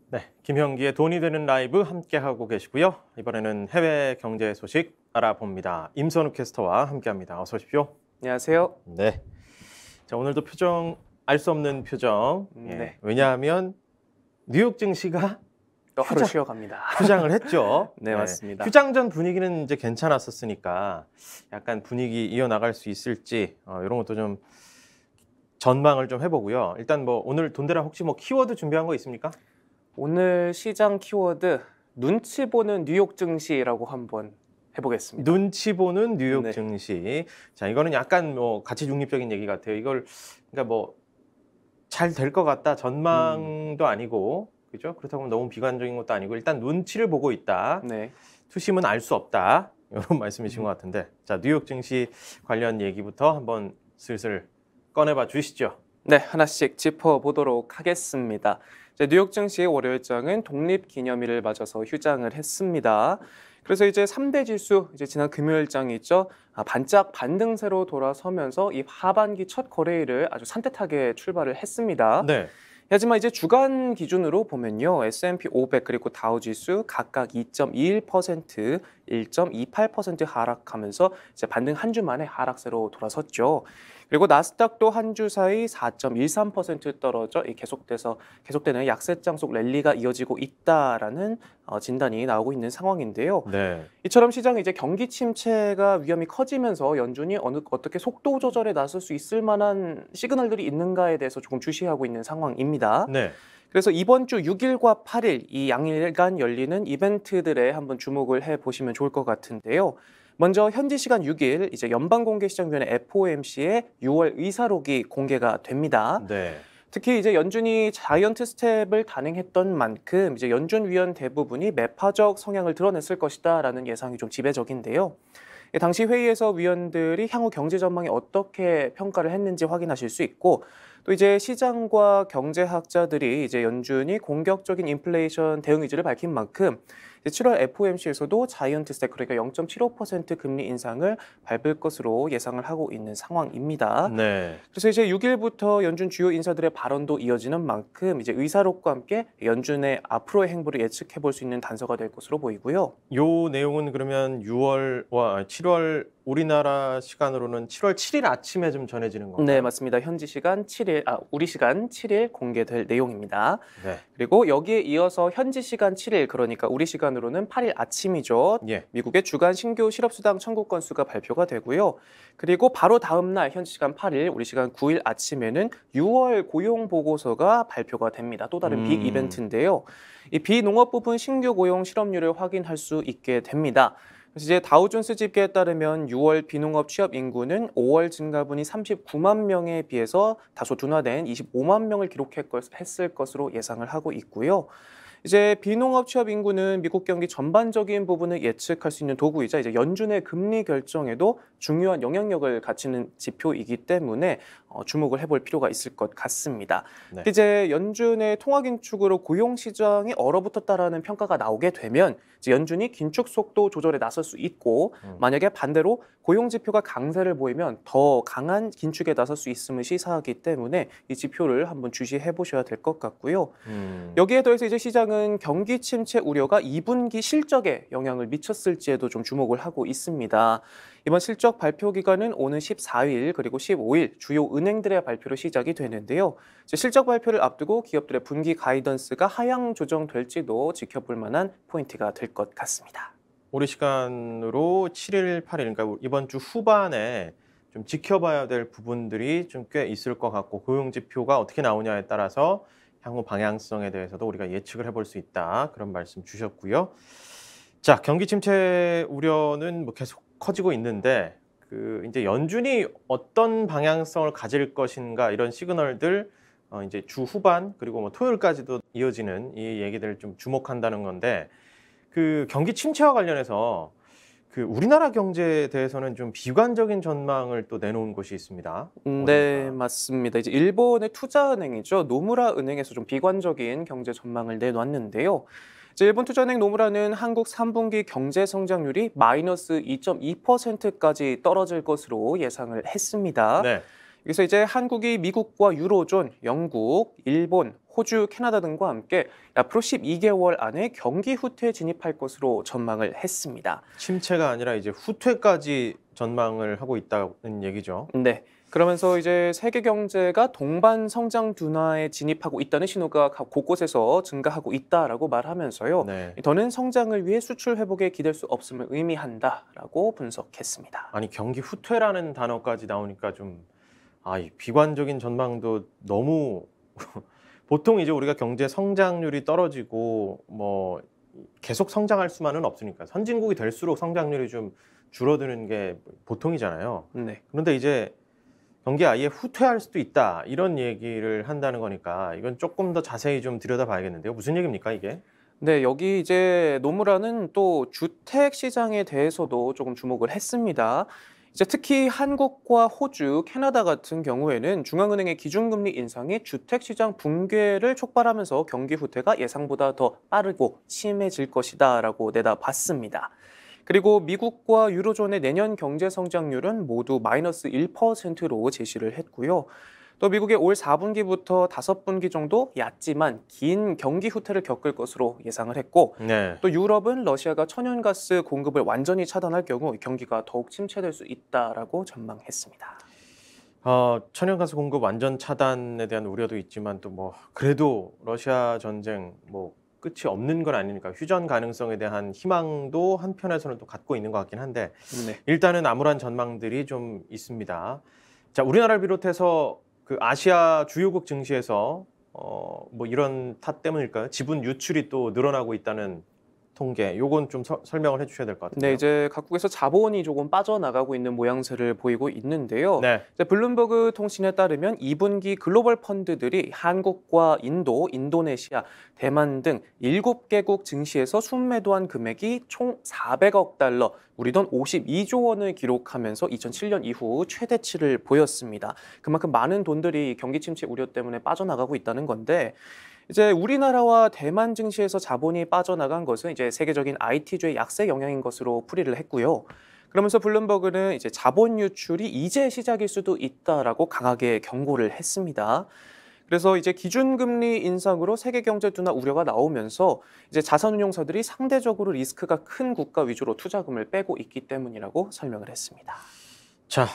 네, 김형기의 돈이 되는 라이브 함께하고 계시고요. 이번에는 해외 경제 소식 알아봅니다. 임선욱 캐스터와 함께합니다. 어서 오십시오. 안녕하세요. 네, 자 오늘도 표정 알 수 없는 표정. 예, 네. 왜냐하면 뉴욕 증시가 또 하루 쉬어갑니다. 휴장을 했죠. 네, 맞습니다. 휴장 전 분위기는 이제 괜찮았었으니까 약간 분위기 이어나갈 수 있을지 이런 것도 좀 전망을 좀 해보고요. 일단 뭐 오늘 돈데라 혹시 뭐 키워드 준비한 거 있습니까? 오늘 시장 키워드 눈치 보는 뉴욕 증시라고 한번 해보겠습니다. 눈치 보는 뉴욕 네. 증시. 자, 이거는 약간 뭐 가치 중립적인 얘기 같아요. 이걸 그러니까 뭐 잘 될 것 같다 전망도 아니고 그죠? 그렇다고 너무 비관적인 것도 아니고 일단 눈치를 보고 있다. 네. 투심은 알 수 없다. 이런 말씀이신 것 같은데. 자, 뉴욕 증시 관련 얘기부터 한번 슬슬 꺼내봐 주시죠. 네, 하나씩 짚어보도록 하겠습니다. 이제 뉴욕 증시의 월요일장은 독립기념일을 맞아서 휴장을 했습니다. 그래서 이제 3대 지수, 이제 지난 금요일장이 있죠. 반짝 반등세로 돌아서면서 이 하반기 첫 거래일을 아주 산뜻하게 출발을 했습니다. 네. 하지만 이제 주간 기준으로 보면요. S&P 500 그리고 다우지수 각각 2.21%, 1.28% 하락하면서 이제 반등 한 주 만에 하락세로 돌아섰죠. 그리고 나스닥도 한 주 사이 4.13% 떨어져 계속되는 약세장 속 랠리가 이어지고 있다라는 진단이 나오고 있는 상황인데요. 네. 이처럼 시장에 이제 경기 침체가 위험이 커지면서 연준이 어떻게 속도 조절에 나설 수 있을 만한 시그널들이 있는가에 대해서 조금 주시하고 있는 상황입니다. 네. 그래서 이번 주 6일과 8일 이 양일간 열리는 이벤트들에 한번 주목을 해 보시면 좋을 것 같은데요. 먼저 현지 시간 6일 이제 연방공개시장위원회 FOMC의 6월 의사록이 공개가 됩니다. 네. 특히 이제 연준이 자이언트 스텝을 단행했던 만큼 이제 연준 위원 대부분이 매파적 성향을 드러냈을 것이다라는 예상이 좀 지배적인데요. 당시 회의에서 위원들이 향후 경제 전망이 어떻게 평가를 했는지 확인하실 수 있고 또 이제 시장과 경제학자들이 이제 연준이 공격적인 인플레이션 대응 의지를 밝힌 만큼 7월 FOMC에서도 자이언트 스텝 그러니까 0.75% 금리 인상을 밟을 것으로 예상을 하고 있는 상황입니다. 네. 그래서 이제 6일부터 연준 주요 인사들의 발언도 이어지는 만큼 이제 의사록과 함께 연준의 앞으로의 행보를 예측해 볼 수 있는 단서가 될 것으로 보이고요. 요 내용은 그러면 7월 우리나라 시간으로는 7월 7일 아침에 좀 전해지는 건가요? 네, 맞습니다. 현지 시간 7일, 우리 시간 7일 공개될 내용입니다. 네. 그리고 여기에 이어서 현지 시간 7일, 그러니까 우리 시간으로는 8일 아침이죠. 예. 미국의 주간 신규 실업수당 청구 건수가 발표가 되고요. 그리고 바로 다음 날 현지 시간 8일, 우리 시간 9일 아침에는 6월 고용 보고서가 발표가 됩니다. 또 다른 빅 이벤트인데요. 이 비농업 부분 신규 고용 실업률을 확인할 수 있게 됩니다. 그래서 이제 다우존스 집계에 따르면 6월 비농업 취업 인구는 5월 증가분이 39만 명에 비해서 다소 둔화된 25만 명을 기록했을 것으로 예상을 하고 있고요. 이제 비농업 취업 인구는 미국 경기 전반적인 부분을 예측할 수 있는 도구이자 이제 연준의 금리 결정에도 중요한 영향력을 갖추는 지표이기 때문에 주목을 해볼 필요가 있을 것 같습니다. 네. 이제 연준의 통화 긴축으로 고용 시장이 얼어붙었다라는 평가가 나오게 되면 이제 연준이 긴축 속도 조절에 나설 수 있고 만약에 반대로 고용 지표가 강세를 보이면 더 강한 긴축에 나설 수 있음을 시사하기 때문에 이 지표를 한번 주시해 보셔야 될 것 같고요. 여기에 더해서 이제 시장은 경기 침체 우려가 2분기 실적에 영향을 미쳤을지에도 좀 주목을 하고 있습니다. 이번 실적 발표 기간은 오는 14일 그리고 15일 주요 은행들의 발표로 시작이 되는데요. 실적 발표를 앞두고 기업들의 분기 가이던스가 하향 조정될지도 지켜볼 만한 포인트가 될 것 같습니다. 우리 시간으로 7일, 8일, 그러니까 이번 주 후반에 좀 지켜봐야 될 부분들이 좀 꽤 있을 것 같고 고용 지표가 어떻게 나오냐에 따라서 향후 방향성에 대해서도 우리가 예측을 해볼 수 있다. 그런 말씀 주셨고요. 자, 경기 침체 우려는 뭐 계속 커지고 있는데 이제 연준이 어떤 방향성을 가질 것인가 이런 시그널들 이제 주 후반 그리고 뭐 토요일까지도 이어지는 이 얘기들을 좀 주목한다는 건데 경기 침체와 관련해서 우리나라 경제에 대해서는 좀 비관적인 전망을 또 내놓은 곳이 있습니다. 네, 어딘가. 맞습니다. 이제 일본의 투자은행이죠. 노무라 은행에서 좀 비관적인 경제 전망을 내놨는데요. 이제 일본 투자은행 노무라는 한국 3분기 경제 성장률이 마이너스 2.2%까지 떨어질 것으로 예상을 했습니다. 네. 그래서 이제 한국이 미국과 유로존, 영국, 일본, 호주, 캐나다 등과 함께 앞으로 12개월 안에 경기 후퇴에 진입할 것으로 전망을 했습니다. 침체가 아니라 이제 후퇴까지 전망을 하고 있다는 얘기죠. 네. 그러면서 이제 세계 경제가 동반 성장 둔화에 진입하고 있다는 신호가 곳곳에서 증가하고 있다라고 말하면서요. 네. 더는 성장을 위해 수출 회복에 기댈 수 없음을 의미한다라고 분석했습니다. 아니 경기 후퇴라는 단어까지 나오니까 좀 이 비관적인 전망도 너무 보통 이제 우리가 경제 성장률이 떨어지고 뭐 계속 성장할 수만은 없으니까 선진국이 될수록 성장률이 좀 줄어드는 게 보통이잖아요. 네. 그런데 이제 경기 아예 후퇴할 수도 있다 이런 얘기를 한다는 거니까 이건 조금 더 자세히 좀 들여다봐야겠는데요. 무슨 얘기입니까 이게? 네, 여기 이제 노무라는 또 주택 시장에 대해서도 조금 주목을 했습니다. 이제 특히 한국과 호주, 캐나다 같은 경우에는 중앙은행의 기준금리 인상이 주택 시장 붕괴를 촉발하면서 경기 후퇴가 예상보다 더 빠르고 심해질 것이다라고 내다봤습니다. 그리고 미국과 유로존의 내년 경제 성장률은 모두 마이너스 1%로 제시를 했고요. 또 미국의 올 4분기부터 5분기 정도 얕지만 긴 경기 후퇴를 겪을 것으로 예상을 했고 네. 또 유럽은 러시아가 천연가스 공급을 완전히 차단할 경우 경기가 더욱 침체될 수 있다라고 전망했습니다. 천연가스 공급 완전 차단에 대한 우려도 있지만 또 뭐 그래도 러시아 전쟁 뭐 끝이 없는 건 아니니까 휴전 가능성에 대한 희망도 한편에서는 또 갖고 있는 것 같긴 한데 네. 일단은 암울한 전망들이 좀 있습니다. 자, 우리나라를 비롯해서 아시아 주요국 증시에서 뭐 이런 탓 때문일까요? 지분 유출이 또 늘어나고 있다는 통계, 요건 좀 설명을 해주셔야 될 것 같아요. 네, 이제 각국에서 자본이 조금 빠져나가고 있는 모양새를 보이고 있는데요. 네. 이제 블룸버그 통신에 따르면 2분기 글로벌 펀드들이 한국과 인도, 인도네시아, 대만 등 7개국 증시에서 순매도한 금액이 총 400억 달러, 우리 돈 52조 원을 기록하면서 2007년 이후 최대치를 보였습니다. 그만큼 많은 돈들이 경기 침체 우려 때문에 빠져나가고 있다는 건데 이제 우리나라와 대만 증시에서 자본이 빠져나간 것은 이제 세계적인 IT주의 약세 영향인 것으로 풀이를 했고요. 그러면서 블룸버그는 이제 자본 유출이 이제 시작일 수도 있다라고 강하게 경고를 했습니다. 그래서 이제 기준금리 인상으로 세계 경제 둔화 우려가 나오면서 이제 자산운용사들이 상대적으로 리스크가 큰 국가 위주로 투자금을 빼고 있기 때문이라고 설명을 했습니다. 자,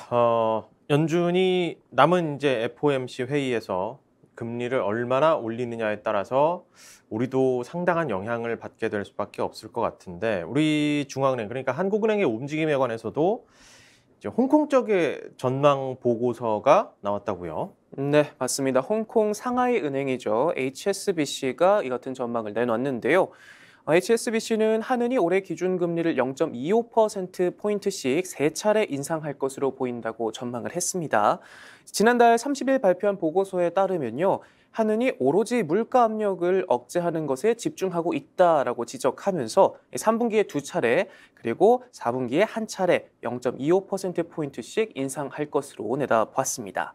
연준이 남은 이제 FOMC 회의에서 금리를 얼마나 올리느냐에 따라서 우리도 상당한 영향을 받게 될 수밖에 없을 것 같은데 우리 중앙은행 그러니까 한국은행의 움직임에 관해서도 이제 홍콩 쪽의 전망 보고서가 나왔다고요? 네, 맞습니다. 홍콩 상하이 은행이죠. HSBC가 이 같은 전망을 내놨는데요. HSBC는 한은이 올해 기준금리를 0.25%포인트씩 3차례 인상할 것으로 보인다고 전망을 했습니다. 지난달 30일 발표한 보고서에 따르면요. 한은이 오로지 물가 압력을 억제하는 것에 집중하고 있다라고 지적하면서 3분기에 2차례 그리고 4분기에 1차례 0.25%포인트씩 인상할 것으로 내다봤습니다.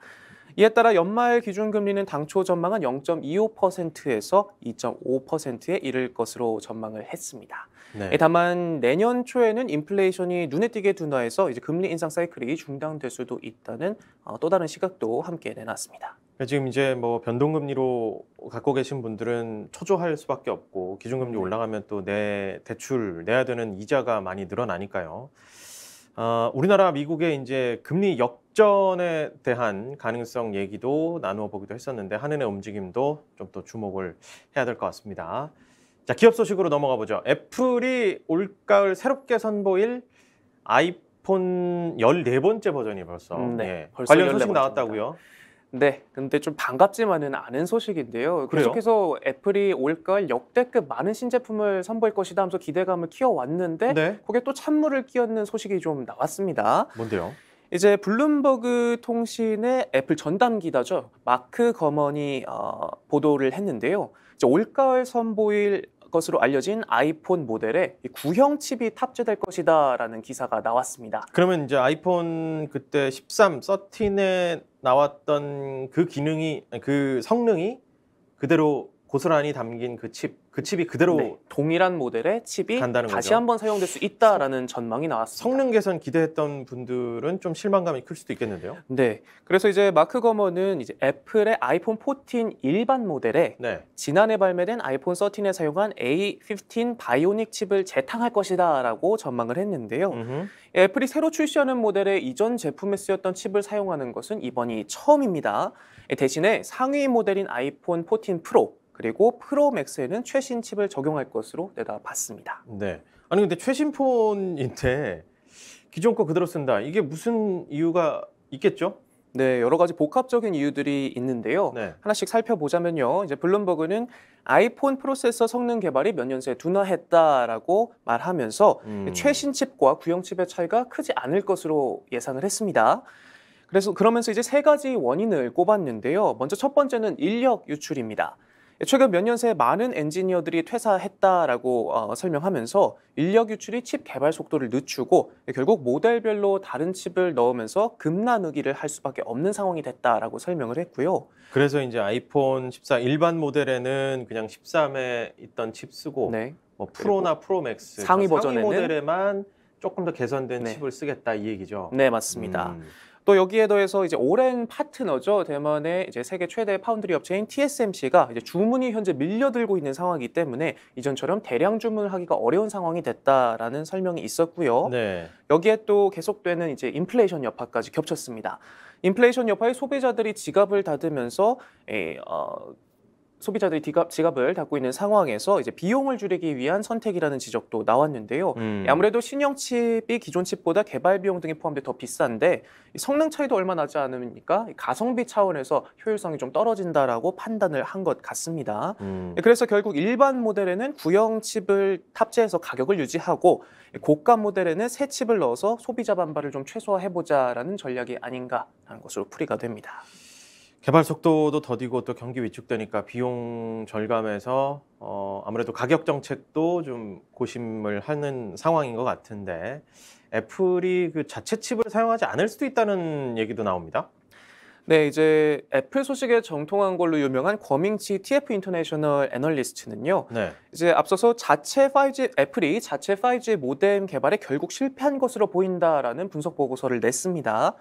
이에 따라 연말 기준금리는 당초 전망한 0.25%에서 2.5%에 이를 것으로 전망을 했습니다. 네. 다만 내년 초에는 인플레이션이 눈에 띄게 둔화해서 이제 금리 인상 사이클이 중단될 수도 있다는 또 다른 시각도 함께 내놨습니다. 지금 이제 뭐 변동금리로 갖고 계신 분들은 초조할 수밖에 없고 기준금리 올라가면 또 대출 내야 되는 이자가 많이 늘어나니까요. 우리나라 미국의 이제 금리 역전에 대한 가능성 얘기도 나누어 보기도 했었는데 한은의 움직임도 좀 더 주목을 해야 될 것 같습니다. 자, 기업 소식으로 넘어가 보죠. 애플이 올가을 새롭게 선보일 아이폰 14번째 버전이 벌써 네, 예, 벌써 관련 소식 14번째입니다. 나왔다고요? 네, 근데 좀 반갑지만은 않은 소식인데요. 그래요? 계속해서 애플이 올가을 역대급 많은 신제품을 선보일 것이다 하면서 기대감을 키워왔는데 네. 거기에 또 찬물을 끼얹는 소식이 좀 나왔습니다. 뭔데요? 이제 블룸버그 통신의 애플 전담 기자죠. 마크 거먼이 보도를 했는데요. 이제 올가을 선보일 것으로 알려진 아이폰 모델에 이 구형 칩이 탑재될 것이다라는 기사가 나왔습니다. 그러면 이제 아이폰 그때 13, 13에 나왔던 그 기능이 그 성능이 그대로 고스란히 담긴 그 칩이 그대로 네, 동일한 모델의 칩이 간다는 다시 거죠. 한번 사용될 수 있다라는 전망이 나왔습니다. 성능 개선 기대했던 분들은 좀 실망감이 클 수도 있겠는데요. 네, 그래서 이제 마크 거먼은 이제 애플의 아이폰 14 일반 모델에 네. 지난해 발매된 아이폰 13에 사용한 A15 바이오닉 칩을 재탕할 것이다라고 전망을 했는데요. 음흠. 애플이 새로 출시하는 모델의 이전 제품에 쓰였던 칩을 사용하는 것은 이번이 처음입니다. 대신에 상위 모델인 아이폰 14 프로 그리고 프로 맥스에는 최신 칩을 적용할 것으로 내다봤습니다. 네. 아니 근데 최신 폰인데 기존 거 그대로 쓴다. 이게 무슨 이유가 있겠죠? 네, 여러 가지 복합적인 이유들이 있는데요. 네. 하나씩 살펴보자면요. 이제 블룸버그는 아이폰 프로세서 성능 개발이 몇 년 새 둔화했다라고 말하면서 최신 칩과 구형 칩의 차이가 크지 않을 것으로 예상을 했습니다. 그러면서 이제 세 가지 원인을 꼽았는데요. 먼저 첫 번째는 인력 유출입니다. 최근 몇 년 새 많은 엔지니어들이 퇴사했다라고 설명하면서 인력 유출이 칩 개발 속도를 늦추고 결국 모델별로 다른 칩을 넣으면서 급 나누기를 할 수밖에 없는 상황이 됐다라고 설명을 했고요. 그래서 이제 아이폰 14 일반 모델에는 그냥 13에 있던 칩 쓰고 네. 뭐 프로나 프로 맥스 상위 저 버전에는 모델에만 조금 더 개선된 네. 칩을 쓰겠다 이 얘기죠. 네, 맞습니다. 음. 또 여기에 더해서 이제 오랜 파트너죠. 대만의 이제 세계 최대 파운드리 업체인 TSMC가 이제 주문이 현재 밀려들고 있는 상황이기 때문에 이전처럼 대량 주문을 하기가 어려운 상황이 됐다라는 설명이 있었고요. 네. 여기에 또 계속되는 이제 인플레이션 여파까지 겹쳤습니다. 인플레이션 여파에 소비자들이 지갑을 닫으면서 소비자들이 지갑을 닫고 있는 상황에서 이제 비용을 줄이기 위한 선택이라는 지적도 나왔는데요. 아무래도 신형 칩이 기존 칩보다 개발 비용 등이 포함돼 더 비싼데 성능 차이도 얼마 나지 않으니까 가성비 차원에서 효율성이 좀 떨어진다라고 판단을 한 것 같습니다. 그래서 결국 일반 모델에는 구형 칩을 탑재해서 가격을 유지하고 고가 모델에는 새 칩을 넣어서 소비자 반발을 좀 최소화해보자라는 전략이 아닌가 하는 것으로 풀이가 됩니다. 개발 속도도 더디고 또 경기 위축되니까 비용 절감에서 아무래도 가격 정책도 좀 고심을 하는 상황인 것 같은데 애플이 그 자체 칩을 사용하지 않을 수도 있다는 얘기도 나옵니다. 네, 이제 애플 소식에 정통한 걸로 유명한 거밍치 TF 인터내셔널 애널리스트는요. 네. 이제 앞서서 애플이 자체 5G 모뎀 개발에 결국 실패한 것으로 보인다라는 분석 보고서를 냈습니다.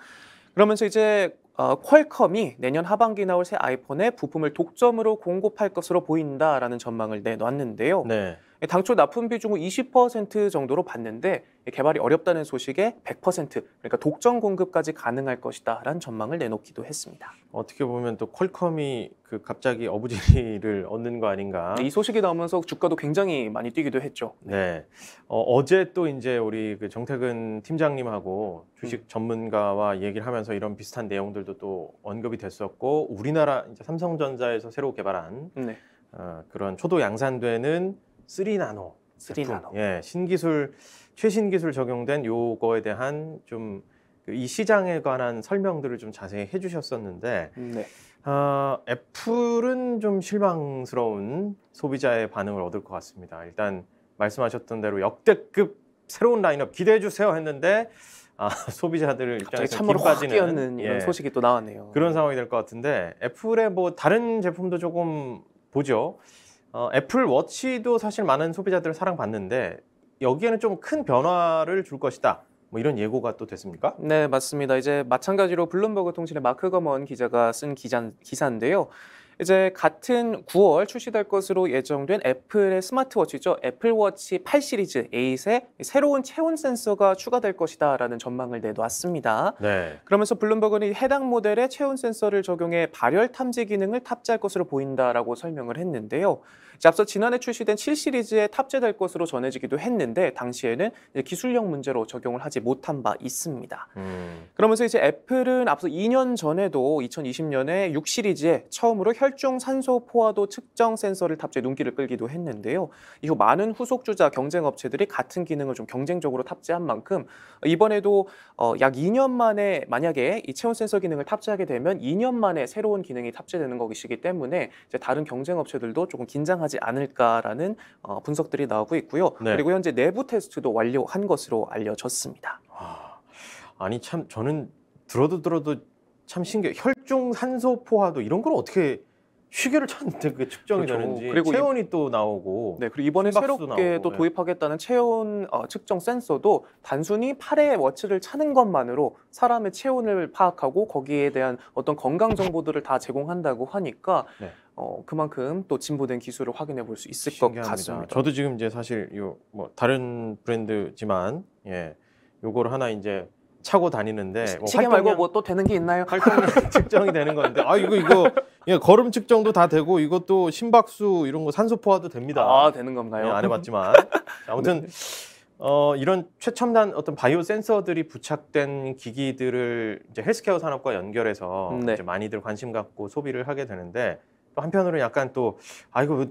그러면서 이제 퀄컴이 내년 하반기 나올 새 아이폰에 부품을 독점으로 공급할 것으로 보인다라는 전망을 내놨는데요. 네. 당초 납품 비중을 20% 정도로 봤는데 개발이 어렵다는 소식에 100% 그러니까 독점 공급까지 가능할 것이다라는 전망을 내놓기도 했습니다. 어떻게 보면 또 퀄컴이 그 갑자기 어부지리를 얻는 거 아닌가. 이 소식이 나오면서 주가도 굉장히 많이 뛰기도 했죠. 네. 어제 또 이제 우리 그 정태근 팀장님하고 주식 전문가와 얘기를 하면서 이런 비슷한 내용들도 또 언급이 됐었고 우리나라 이제 삼성전자에서 새로 개발한 네. 그런 초도 양산되는 3나노. 3나노. 예, 신기술 최신 기술 적용된 요거에 대한 좀 이 시장에 관한 설명들을 좀 자세히 해주셨었는데 네. 애플은 좀 실망스러운 소비자의 반응을 얻을 것 같습니다. 일단 말씀하셨던 대로 역대급 새로운 라인업 기대해 주세요 했는데 소비자들 갑자기 입장에서 찬물을 김 확 빠지는 끼얹는 이런 소식이 또 나왔네요. 그런 상황이 될 것 같은데 애플의 뭐 다른 제품도 조금 보죠. 애플 워치도 사실 많은 소비자들을 사랑받는데 여기에는 좀 큰 변화를 줄 것이다. 뭐 이런 예고가 또 됐습니까? 네, 맞습니다. 이제 마찬가지로 블룸버그 통신의 마크 거먼 기자가 쓴 기사인데요. 이제 같은 9월 출시될 것으로 예정된 애플의 스마트워치죠. 애플워치 8 시리즈 8에 새로운 체온 센서가 추가될 것이다라는 전망을 내놓았습니다. 네. 그러면서 블룸버그는 해당 모델에 체온 센서를 적용해 발열 탐지 기능을 탑재할 것으로 보인다라고 설명을 했는데요. 이제 앞서 지난해 출시된 7 시리즈에 탑재될 것으로 전해지기도 했는데 당시에는 이제 기술력 문제로 적용을 하지 못한 바 있습니다. 그러면서 이제 애플은 앞서 2년 전에도 2020년에 6 시리즈에 처음으로 혈중 산소 포화도 측정 센서를 탑재해 눈길을 끌기도 했는데요. 이후 많은 후속주자 경쟁 업체들이 같은 기능을 좀 경쟁적으로 탑재한 만큼 이번에도 약 2년 만에 만약에 이 체온 센서 기능을 탑재하게 되면 2년 만에 새로운 기능이 탑재되는 것이기 때문에 이제 다른 경쟁 업체들도 조금 긴장하지 않을까라는 분석들이 나오고 있고요. 네. 그리고 현재 내부 테스트도 완료한 것으로 알려졌습니다. 아니 참 저는 들어도 참 신기해. 혈중 산소 포화도 이런 걸 어떻게 시계를 찾는데 그게 측정이 그렇죠. 되는지 그리고 체온이 또 나오고 네, 그리고 이번에 심박수도 새롭게 나오고, 또 네. 도입하겠다는 체온 측정 센서도 단순히 팔에 워치를 차는 것만으로 사람의 체온을 파악하고 거기에 대한 어떤 건강 정보들을 다 제공한다고 하니까 네. 그만큼 또 진보된 기술을 확인해 볼 수 있을 것 신기합니다. 같습니다. 저도 지금 이제 사실 뭐 다른 브랜드지만 요거를 하나 이제 차고 다니는데 뭐 시계 말고 뭐 또 되는 게 있나요? 활동량 측정이 되는 건데 이거 걸음 측정도 다 되고 이것도 심박수 이런 거 산소 포화도 됩니다. 되는 건가요? 안 해봤지만 아무튼 이런 최첨단 어떤 바이오 센서들이 부착된 기기들을 이제 헬스케어 산업과 연결해서 네. 이제 많이들 관심 갖고 소비를 하게 되는데 또 한편으로는 약간 또 이거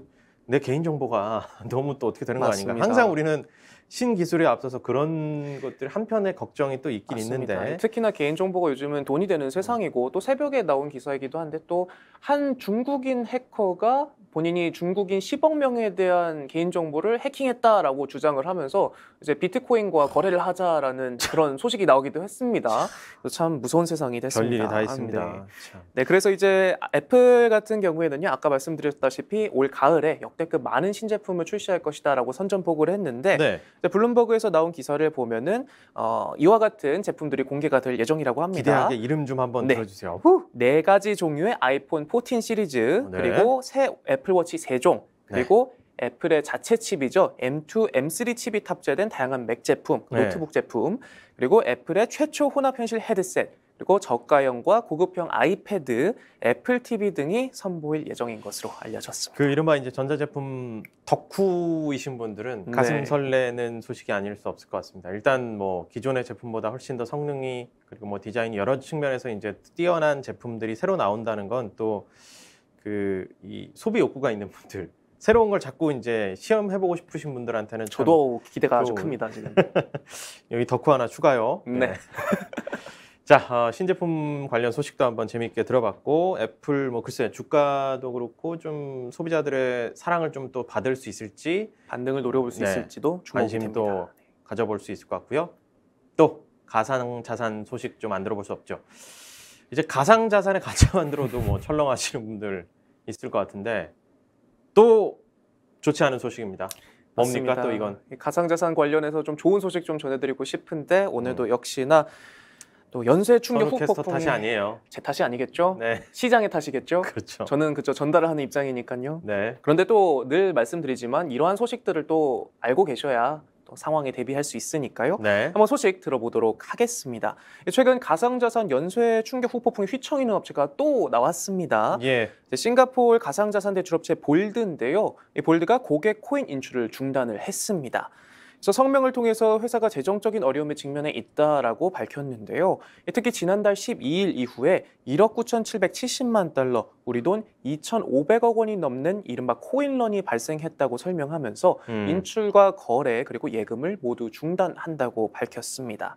내 개인 정보가 너무 또 어떻게 되는 거 아닌가? 맞습니다. 항상 우리는 신기술에 앞서서 그런 것들 한편의 걱정이 또 있긴 맞습니다. 있는데 특히나 개인정보가 요즘은 돈이 되는 세상이고 또 새벽에 나온 기사이기도 한데 또 한 중국인 해커가 본인이 중국인 10억 명에 대한 개인정보를 해킹했다라고 주장을 하면서 이제 비트코인과 거래를 하자라는 그런 소식이 나오기도 했습니다. 참 무서운 세상이 됐습니다. 별일이 다 있습니다. 네. 참. 네, 그래서 이제 애플 같은 경우에는요, 아까 말씀드렸다시피 올 가을에 역대급 많은 신제품을 출시할 것이다라고 선전포고를 했는데 네. 이제 블룸버그에서 나온 기사를 보면은 이와 같은 제품들이 공개가 될 예정이라고 합니다. 기대하게 이름 좀 한번 네. 들어주세요. 4가지 종류의 아이폰 14 시리즈, 네. 그리고 새 애플워치 3종, 그리고 애플의 자체 칩이죠. M2, M3 칩이 탑재된 다양한 맥 제품, 네. 노트북 제품, 그리고 애플의 최초 혼합 현실 헤드셋, 그리고 저가형과 고급형 아이패드, 애플 TV 등이 선보일 예정인 것으로 알려졌습니다. 그 이른바 이제 전자제품 덕후이신 분들은 가슴 네. 설레는 소식이 아닐 수 없을 것 같습니다. 일단 뭐 기존의 제품보다 훨씬 더 성능이 그리고 뭐 디자인이 여러 측면에서 이제 뛰어난 제품들이 새로 나온다는 건 또 이 소비 욕구가 있는 분들, 새로운 걸 자꾸 이제 시험해보고 싶으신 분들한테는 참 저도 기대가 아주 좀- 큽니다, 지금. 여기 덕후 하나 추가요. 네. 자, 신제품 관련 소식도 한번 재미있게 들어봤고 애플 뭐 글쎄 주가도 그렇고 좀 소비자들의 사랑을 좀 또 받을 수 있을지 반등을 노려볼 수 네. 있을지도 주목이 관심 됩니다. 또 가져볼 수 있을 것 같고요. 또 가상자산 소식 좀 안 들어볼 수 없죠. 이제 가상자산의 가짜만들어도 뭐 철렁하시는 분들 있을 것 같은데 또 좋지 않은 소식입니다. 뭡니까 맞습니다. 또 이건? 이 가상자산 관련해서 좀 좋은 소식 좀 전해드리고 싶은데 오늘도 역시나 또 연쇄 충격 선우 캐스터 후폭풍이 탓이 아니에요. 제 탓이 아니겠죠? 네, 시장의 탓이겠죠? 그렇죠. 저는 그저 전달을 하는 입장이니까요. 네, 그런데 또 늘 말씀드리지만 이러한 소식들을 또 알고 계셔야 또 상황에 대비할 수 있으니까요. 네. 한번 소식 들어보도록 하겠습니다. 최근 가상자산 연쇄 충격 후폭풍이 휘청이는 업체가 또 나왔습니다. 예, 이제 싱가포르 가상자산 대출업체 볼드인데요. 이 볼드가 고객 코인 인출을 중단을 했습니다. 그래서 성명을 통해서 회사가 재정적인 어려움에 직면해 있다라고 밝혔는데요. 특히 지난달 12일 이후에 1억 9,770만 달러, 우리 돈 2,500억 원이 넘는 이른바 코인런이 발생했다고 설명하면서 인출과 거래 그리고 예금을 모두 중단한다고 밝혔습니다.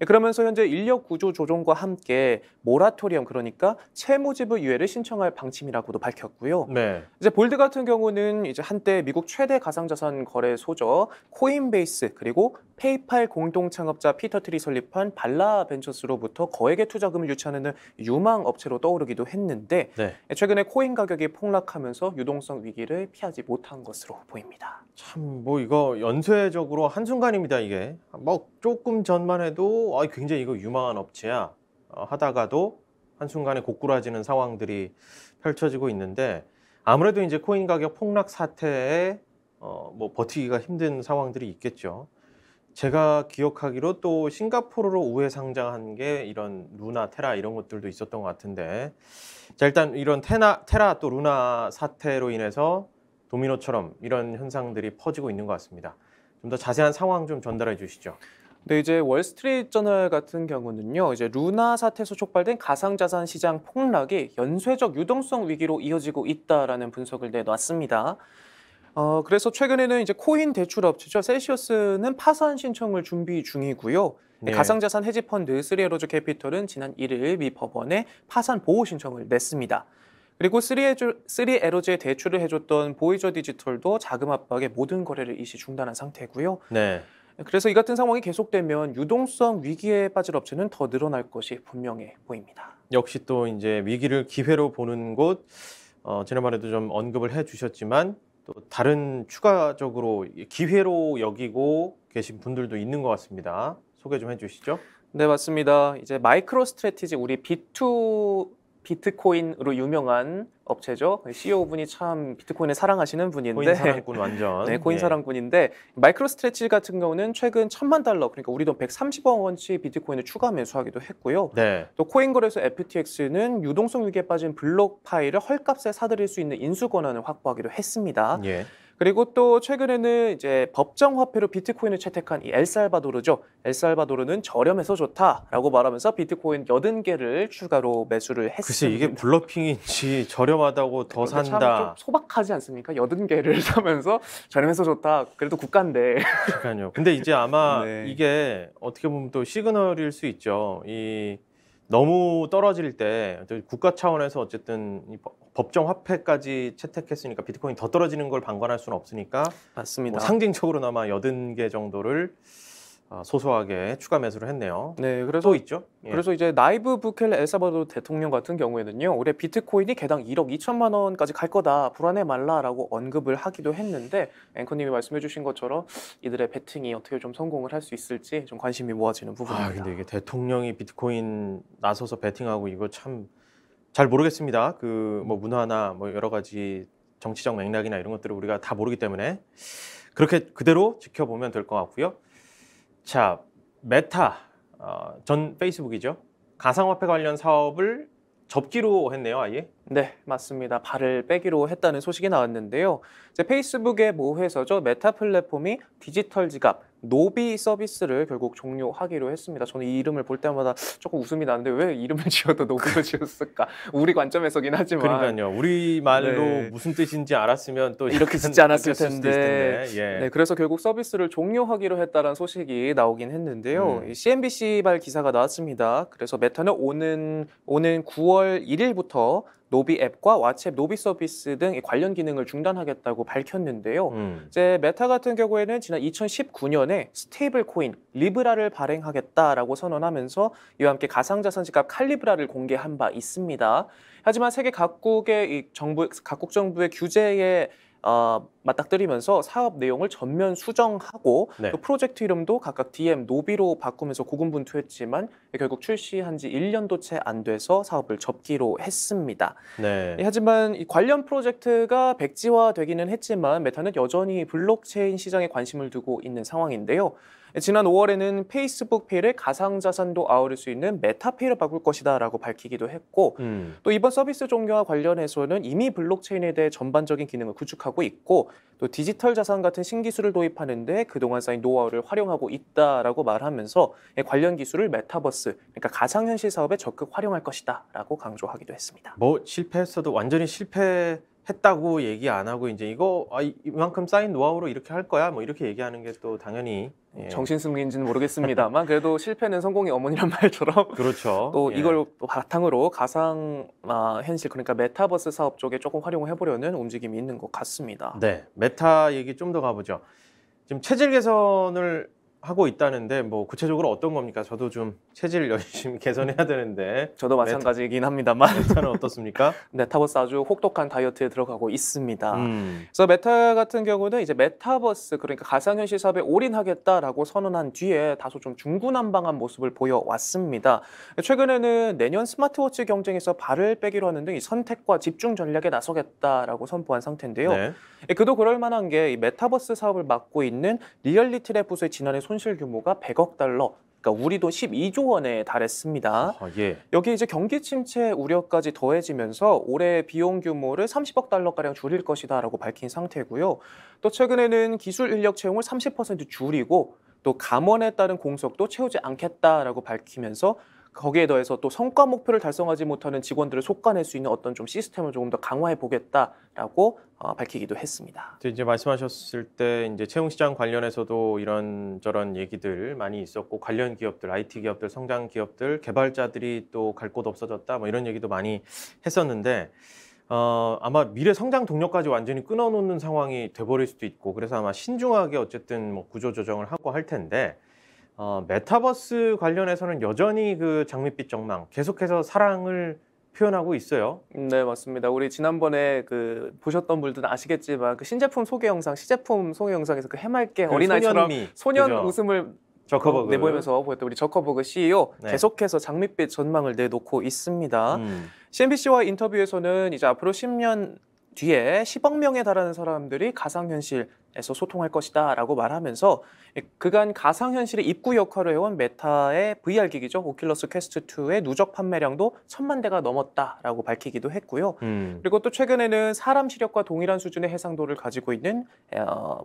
그러면서 현재 인력 구조 조정과 함께 모라토리엄, 그러니까 채무지불 유예를 신청할 방침이라고도 밝혔고요. 네. 이제 볼드 같은 경우는 이제 한때 미국 최대 가상자산 거래소죠, 코인베이스, 그리고 페이팔 공동 창업자 피터 트리 설립한 발라 벤처스로부터 거액의 투자금을 유치하는 유망 업체로 떠오르기도 했는데 네. 최근에 코인 가격이 폭락하면서 유동성 위기를 피하지 못한 것으로 보입니다. 참 뭐 이거 연쇄적으로 한순간입니다 이게. 뭐 조금 전만 해도 굉장히 이거 유망한 업체야 하다가도 한순간에 고꾸라지는 상황들이 펼쳐지고 있는데 아무래도 이제 코인 가격 폭락 사태에 뭐 버티기가 힘든 상황들이 있겠죠. 제가 기억하기로 또 싱가포르로 우회 상장한 게 이런 루나, 테라 이런 것들도 있었던 것 같은데 자 일단 이런 테라 또 루나 사태로 인해서 도미노처럼 이런 현상들이 퍼지고 있는 것 같습니다. 좀 더 자세한 상황 좀 전달해 주시죠. 네, 이제 월스트리트저널 같은 경우는요, 이제 루나 사태에서 촉발된 가상자산 시장 폭락이 연쇄적 유동성 위기로 이어지고 있다라는 분석을 내놨습니다. 그래서 최근에는 이제 코인 대출 업체죠, 셀시어스는 파산 신청을 준비 중이고요. 네. 가상자산 헤지 펀드 3에로즈 캐피털은 지난 1일 미 법원에 파산 보호 신청을 냈습니다. 그리고 3에로즈에 대출을 해줬던 보이저 디지털도 자금 압박에 모든 거래를 일시 중단한 상태고요. 네. 그래서 이 같은 상황이 계속되면 유동성 위기에 빠질 업체는 더 늘어날 것이 분명해 보입니다. 역시 또 이제 위기를 기회로 보는 곳 지난번에도 좀 언급을 해 주셨지만 또 다른 추가적으로 기회로 여기고 계신 분들도 있는 것 같습니다. 소개 좀 해주시죠. 네, 맞습니다. 이제 마이크로 스트래티지 우리 비트코인으로 유명한 업체죠. CEO분이 참 비트코인을 사랑하시는 분인데 코인 사랑꾼 완전. 네, 코인 예. 사랑꾼인데 마이크로 스트래티지 같은 경우는 최근 1,000만 달러, 그러니까 우리 돈 130억 원치 비트코인을 추가 매수하기도 했고요. 네. 또 코인 거래소 FTX는 유동성 위기에 빠진 블록 파일을 헐값에 사들일 수 있는 인수 권한을 확보하기도 했습니다. 예. 그리고 또 최근에는 이제 법정 화폐로 비트코인을 채택한 이 엘살바도르죠. 엘살바도르는 저렴해서 좋다라고 말하면서 비트코인 80개를 추가로 매수를 했습니다. 글쎄 이게 블러핑인지 저렴하다고 더 참 산다. 좀 소박하지 않습니까? 80개를 사면서 저렴해서 좋다. 그래도 국가인데. 그러니까요. 근데 이제 아마 네. 이게 어떻게 보면 또 시그널일 수 있죠. 이 너무 떨어질 때 국가 차원에서 어쨌든 이 법정 화폐까지 채택했으니까 비트코인 더 떨어지는 걸 방관할 수는 없으니까 맞습니다. 뭐 상징적으로나마 80개 정도를 소소하게 추가 매수를 했네요. 네, 그래서 또 있죠. 예. 그래서 이제 나이브 부켈레 엘살바도르 대통령 같은 경우에는요, 올해 비트코인이 개당 1억 2천만 원까지 갈 거다, 불안해 말라라고 언급을 하기도 했는데 앵커님이 말씀해주신 것처럼 이들의 베팅이 어떻게 좀 성공을 할 수 있을지 좀 관심이 모아지는 부분입니다. 근데 이게 대통령이 비트코인 나서서 베팅하고 이거 참 잘 모르겠습니다. 그 뭐 문화나 뭐 여러 가지 정치적 맥락이나 이런 것들을 우리가 다 모르기 때문에 그렇게 그대로 지켜보면 될 것 같고요. 자, 메타 전 페이스북이죠. 가상화폐 관련 사업을 접기로 했네요, 아예. 네, 맞습니다. 발을 빼기로 했다는 소식이 나왔는데요. 이제 페이스북의 모 회사죠, 메타 플랫폼이 디지털 지갑 노비 서비스를 결국 종료하기로 했습니다. 저는 이 이름을 볼 때마다 조금 웃음이 나는데 왜 이름을 지어도 노비로 지었을까? 우리 관점에서긴 하지만. 그러니까요. 우리 말로 네. 무슨 뜻인지 알았으면 또 이렇게 짓지 않았을 바뀌었을 수도 텐데. 있을 텐데. 예. 네, 그래서 결국 서비스를 종료하기로 했다는 소식이 나오긴 했는데요. 이 CNBC발 기사가 나왔습니다. 그래서 메타는 오는 9월 1일부터 노비 앱과 왓츠앱 노비 서비스 등 관련 기능을 중단하겠다고 밝혔는데요. 이제 메타 같은 경우에는 지난 2019년에 스테이블 코인 리브라를 발행하겠다라고 선언하면서 이와 함께 가상자산 지갑 칼리브라를 공개한 바 있습니다. 하지만 세계 각국 정부의 규제에 맞닥뜨리면서 사업 내용을 전면 수정하고 네. 또 프로젝트 이름도 각각 DM, 노비로 바꾸면서 고군분투했지만 결국 출시한 지 1년도 채 안 돼서 사업을 접기로 했습니다. 네. 하지만 이 관련 프로젝트가 백지화되기는 했지만 메타는 여전히 블록체인 시장에 관심을 두고 있는 상황인데요. 지난 5월에는 페이스북 페이를 가상자산도 아우를 수 있는 메타페이로 바꿀 것이다 라고 밝히기도 했고 또 이번 서비스 종료와 관련해서는 이미 블록체인에 대해 전반적인 기능을 구축하고 있고 또 디지털 자산 같은 신기술을 도입하는데 그동안 쌓인 노하우를 활용하고 있다라고 말하면서 관련 기술을 메타버스, 그러니까 가상현실 사업에 적극 활용할 것이다 라고 강조하기도 했습니다. 뭐 실패했어도 완전히 실패했다고 얘기 안 하고 이제 이거 이만큼 쌓인 노하우로 이렇게 할 거야 뭐 이렇게 얘기하는 게 또 당연히 정신승리인지는 모르겠습니다만 그래도 실패는 성공의 어머니란 말처럼 그렇죠. 또 예. 이걸 또 바탕으로 가상 현실, 그러니까 메타버스 사업 쪽에 조금 활용을 해보려는 움직임이 있는 것 같습니다. 네, 메타 얘기 좀 더 가보죠. 지금 체질 개선을 하고 있다는데 뭐 구체적으로 어떤 겁니까? 저도 좀 체질 열심히 개선해야 되는데 저도 마찬가지이긴 합니다만 메타는 어떻습니까? 메타버스 아주 혹독한 다이어트에 들어가고 있습니다. 그래서 메타 같은 경우는 이제 메타버스 그러니까 가상현실 사업에 올인하겠다라고 선언한 뒤에 다소 좀 중구난방한 모습을 보여왔습니다. 최근에는 내년 스마트워치 경쟁에서 발을 빼기로 하는 등 이 선택과 집중 전략에 나서겠다라고 선포한 상태인데요. 네. 그도 그럴 만한 게 이 메타버스 사업을 맡고 있는 리얼리티랩 부서의 지난해 손실 규모가 100억 달러, 그러니까 우리 돈 12조 원에 달했습니다. 예. 여기 이제 경기 침체 우려까지 더해지면서 올해 비용 규모를 30억 달러가량 줄일 것이다라고 밝힌 상태고요. 또 최근에는 기술 인력 채용을 30% 줄이고 또 감원에 따른 공석도 채우지 않겠다라고 밝히면서 거기에 더해서 또 성과 목표를 달성하지 못하는 직원들을 속아낼 수 있는 어떤 좀 시스템을 조금 더 강화해 보겠다라고 밝히기도 했습니다. 이제 말씀하셨을 때 이제 채용 시장 관련해서도 이런저런 얘기들 많이 있었고 관련 기업들, IT 기업들, 성장 기업들, 개발자들이 또 갈 곳 없어졌다 뭐 이런 얘기도 많이 했었는데 아마 미래 성장 동력까지 완전히 끊어놓는 상황이 돼버릴 수도 있고 그래서 아마 신중하게 어쨌든 뭐 구조 조정을 하고 할 텐데 메타버스 관련해서는 여전히 그 장밋빛 전망 계속해서 사랑을 표현하고 있어요. 네, 맞습니다. 우리 지난번에 그 보셨던 분들은 아시겠지만 그 신제품 소개 영상, 시제품 소개 영상에서 그 해맑게 그 어린아이처럼 소년미, 소년 그죠? 웃음을 저커버그 내보이면서 보였던 우리 저커버그 CEO 네. 계속해서 장밋빛 전망을 내놓고 있습니다. CNBC와 인터뷰에서는 이제 앞으로 10년 뒤에 10억 명에 달하는 사람들이 가상현실에서 소통할 것이다 라고 말하면서 그간 가상현실의 입구 역할을 해온 메타의 VR 기기죠. 오큘러스 퀘스트 2의 누적 판매량도 1000만 대가 넘었다라고 밝히기도 했고요. 그리고 또 최근에는 사람 시력과 동일한 수준의 해상도를 가지고 있는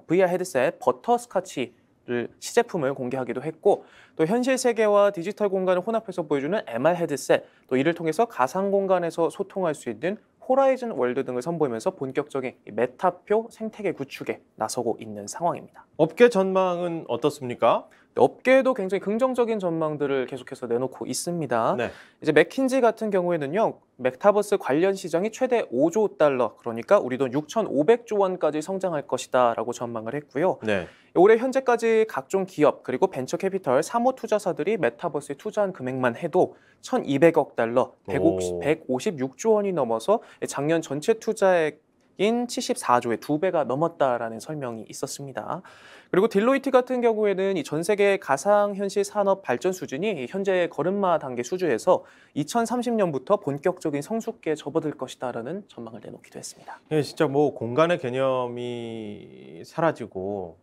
VR 헤드셋 버터스카치를 시제품을 공개하기도 했고 또 현실 세계와 디지털 공간을 혼합해서 보여주는 MR 헤드셋 또 이를 통해서 가상 공간에서 소통할 수 있는 호라이즌 월드 등을 선보이면서 본격적인 메타표 생태계 구축에 나서고 있는 상황입니다. 업계 전망은 어떻습니까? 업계도 굉장히 긍정적인 전망들을 계속해서 내놓고 있습니다. 네. 이제 맥킨지 같은 경우에는요, 메타버스 관련 시장이 최대 5조 달러, 그러니까 우리 돈 6,500조 원까지 성장할 것이다라고 전망을 했고요. 네. 올해 현재까지 각종 기업 그리고 벤처 캐피털 사모 투자사들이 메타버스에 투자한 금액만 해도 1,200억 달러, 156조 원이 넘어서 작년 전체 투자액인 74조의 2배가 넘었다라는 설명이 있었습니다. 그리고 딜로이트 같은 경우에는 이 전 세계 가상현실 산업 발전 수준이 현재 걸음마 단계 수준에서 2030년부터 본격적인 성숙기에 접어들 것이다라는 전망을 내놓기도 했습니다. 예, 진짜 뭐 공간의 개념이 사라지고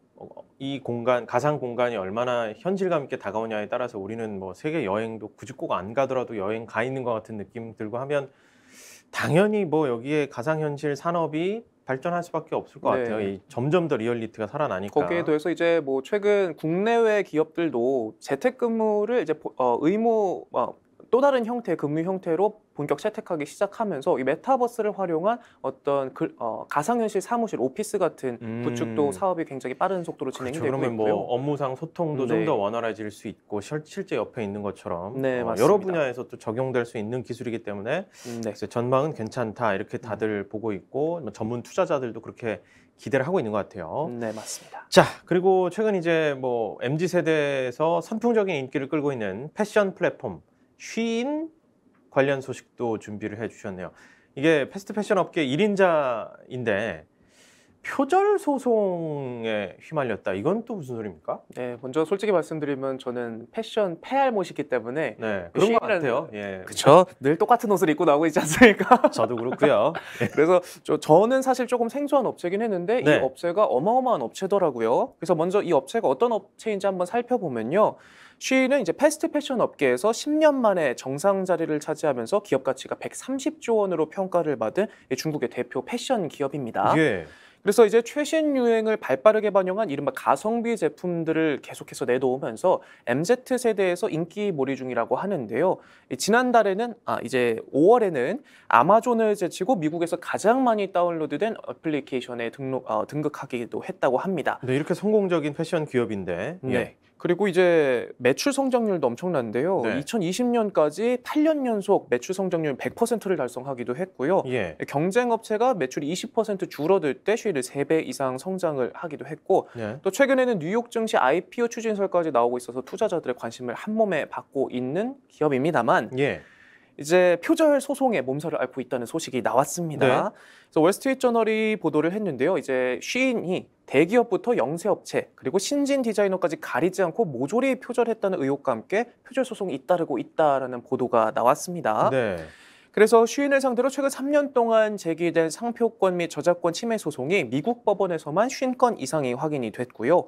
이 공간, 가상 공간이 얼마나 현실감 있게 다가오냐에 따라서 우리는 뭐 세계 여행도 굳이 꼭 안 가더라도 여행 가 있는 것 같은 느낌 들고 하면 당연히 뭐 여기에 가상현실 산업이 발전할 수밖에 없을 것 네. 같아요. 이 점점 더 리얼리티가 살아나니까. 거기에 더해서 이제 뭐 최근 국내외 기업들도 재택근무를 이제 의무 또 다른 형태 근무 형태로 본격 채택하기 시작하면서 이 메타버스를 활용한 어떤 가상현실 사무실 오피스 같은 구축도 사업이 굉장히 빠른 속도로 진행이 그렇죠. 되고 그러면 있고요. 뭐 업무상 소통도 좀 네. 더 원활해질 수 있고 실제 옆에 있는 것처럼 네, 맞습니다. 여러 분야에서 또 적용될 수 있는 기술이기 때문에 네. 그래서 전망은 괜찮다 이렇게 다들 보고 있고 뭐 전문 투자자들도 그렇게 기대를 하고 있는 것 같아요. 네, 맞습니다. 자, 그리고 최근 이제 뭐 MZ 세대에서 선풍적인 인기를 끌고 있는 패션 플랫폼 쉬인 관련 소식도 준비를 해주셨네요. 이게 패스트 패션 업계 1인자인데 표절 소송에 휘말렸다. 이건 또 무슨 소리입니까? 네, 먼저 솔직히 말씀드리면 저는 패션 폐알못이기 때문에 네, 그런 것 쉬인이라는- 같아요. 예, 그렇죠. 늘 똑같은 옷을 입고 나오고 있지 않습니까? 저도 그렇고요. 그래서 저는 사실 조금 생소한 업체긴 했는데 네. 이 업체가 어마어마한 업체더라고요. 그래서 먼저 이 업체가 어떤 업체인지 한번 살펴보면요. 쉬인은 이제 패스트 패션 업계에서 10년 만에 정상 자리를 차지하면서 기업 가치가 130조 원으로 평가를 받은 중국의 대표 패션 기업입니다. 예. 그래서 이제 최신 유행을 발빠르게 반영한 이른바 가성비 제품들을 계속해서 내놓으면서 MZ 세대에서 인기몰이 중이라고 하는데요. 지난달에는 이제 5월에는 아마존을 제치고 미국에서 가장 많이 다운로드된 어플리케이션에 등극하기도 했다고 합니다. 근데 이렇게 성공적인 패션 기업인데 네. 그리고 이제 매출 성장률도 엄청난데요. 네. 2020년까지 8년 연속 매출 성장률 100%를 달성하기도 했고요. 예. 경쟁 업체가 매출이 20% 줄어들 때 쉐일을 3배 이상 성장을 하기도 했고 예. 또 최근에는 뉴욕 증시 IPO 추진설까지 나오고 있어서 투자자들의 관심을 한몸에 받고 있는 기업입니다만 예. 이제 표절 소송에 몸살을 앓고 있다는 소식이 나왔습니다. 네. 그래서 월스트리트 저널이 보도를 했는데요. 이제 쉬인이 대기업부터 영세업체 그리고 신진 디자이너까지 가리지 않고 모조리 표절했다는 의혹과 함께 표절 소송이 잇따르고 있다라는 보도가 나왔습니다. 네. 그래서 쉬인을 상대로 최근 3년 동안 제기된 상표권 및 저작권 침해 소송이 미국 법원에서만 50건 이상이 확인이 됐고요.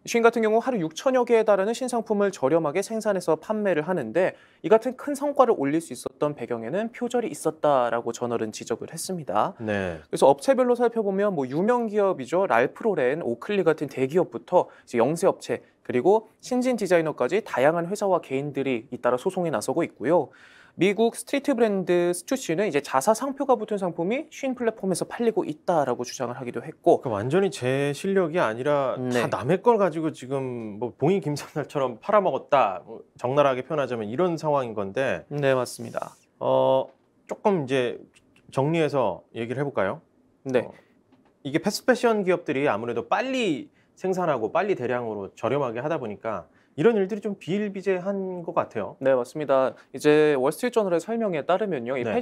쉬인 같은 경우 하루 6천여 개에 달하는 신상품을 저렴하게 생산해서 판매를 하는데 이 같은 큰 성과를 올릴 수 있었던 배경에는 표절이 있었다라고 저널은 지적을 했습니다. 네. 그래서 업체별로 살펴보면 뭐 유명 기업이죠. 랄프로렌, 오클리 같은 대기업부터 이제 영세업체 그리고 신진 디자이너까지 다양한 회사와 개인들이 잇따라 소송에 나서고 있고요. 미국 스트리트 브랜드 스투시는 이제 자사 상표가 붙은 상품이 쉬인 플랫폼에서 팔리고 있다라고 주장을 하기도 했고 그 완전히 제 실력이 아니라 네. 다 남의 걸 가지고 지금 뭐 봉이 김선달처럼 팔아먹었다, 뭐 적나라하게 표현하자면 이런 상황인 건데 네, 맞습니다. 조금 이제 정리해서 얘기를 해볼까요? 네. 이게 패스트패션 기업들이 아무래도 빨리 생산하고 빨리 대량으로 저렴하게 하다 보니까 이런 일들이 좀 비일비재한 것 같아요. 네, 맞습니다. 이제 월스트리트 저널의 설명에 따르면요. 이 네.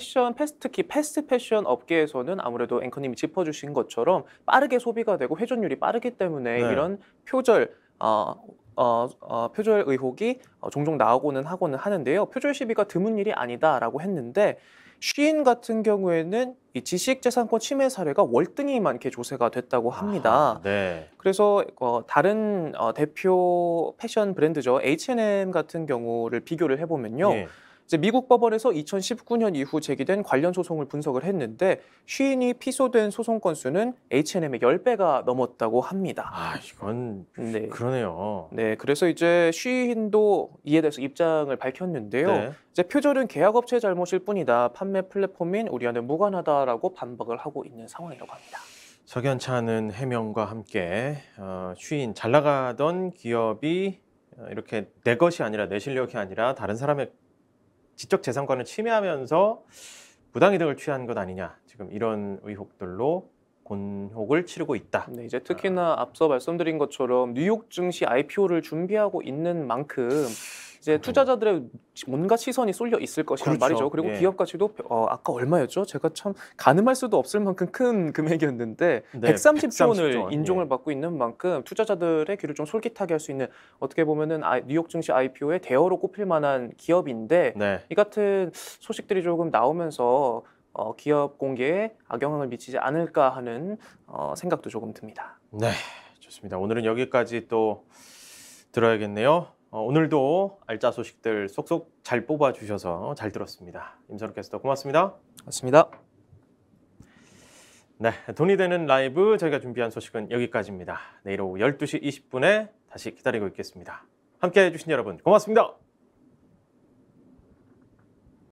특히 패스트 패션 업계에서는 아무래도 앵커님이 짚어주신 것처럼 빠르게 소비가 되고 회전율이 빠르기 때문에 네. 이런 표절 표절 의혹이 종종 나오고는 하는데요. 표절 시비가 드문 일이 아니다라고 했는데 쉬인 같은 경우에는 이 지식재산권 침해 사례가 월등히 많게 조사가 됐다고 합니다. 아하, 네. 그래서 다른 대표 패션 브랜드죠. H&M 같은 경우를 비교를 해보면요. 예. 이제 미국 법원에서 2019년 이후 제기된 관련 소송을 분석을 했는데 쉬인이 피소된 소송 건수는 H&M의 10배가 넘었다고 합니다. 아, 이건 네. 그러네요. 네, 그래서 이제 쉬인도 이에 대해서 입장을 밝혔는데요. 네. 이제 표절은 계약업체의 잘못일 뿐이다. 판매 플랫폼인 우리와는 무관하다라고 반박을 하고 있는 상황이라고 합니다. 석연치 않은 해명과 함께 쉬인 잘 나가던 기업이 이렇게 내 것이 아니라 내 실력이 아니라 다른 사람의 지적 재산권을 침해하면서 부당이득을 취한 것 아니냐, 지금 이런 의혹들로 곤혹을 치르고 있다. 네, 이제 특히나 앞서 말씀드린 것처럼 뉴욕 증시 IPO를 준비하고 있는 만큼 이제 투자자들의 온갖 시선이 쏠려 있을 것이란 그렇죠. 말이죠. 그리고 예. 기업 가치도 아까 얼마였죠? 제가 참 가늠할 수도 없을 만큼 큰 금액이었는데 네, 130조 원을 130조 원, 인종을 예. 받고 있는 만큼 투자자들의 귀를 좀 솔깃하게 할 수 있는 어떻게 보면은 뉴욕 증시 IPO의 대어로 꼽힐 만한 기업인데 네. 이 같은 소식들이 조금 나오면서 기업 공개에 악영향을 미치지 않을까 하는 생각도 조금 듭니다. 네, 좋습니다. 오늘은 여기까지 또 들어야겠네요. 오늘도 알짜 소식들 쏙쏙 잘 뽑아주셔서 잘 들었습니다. 임선욱 캐스터 고맙습니다. 맞습니다. 네, 돈이 되는 라이브 저희가 준비한 소식은 여기까지입니다. 내일 오후 12시 20분에 다시 기다리고 있겠습니다. 함께해 주신 여러분 고맙습니다.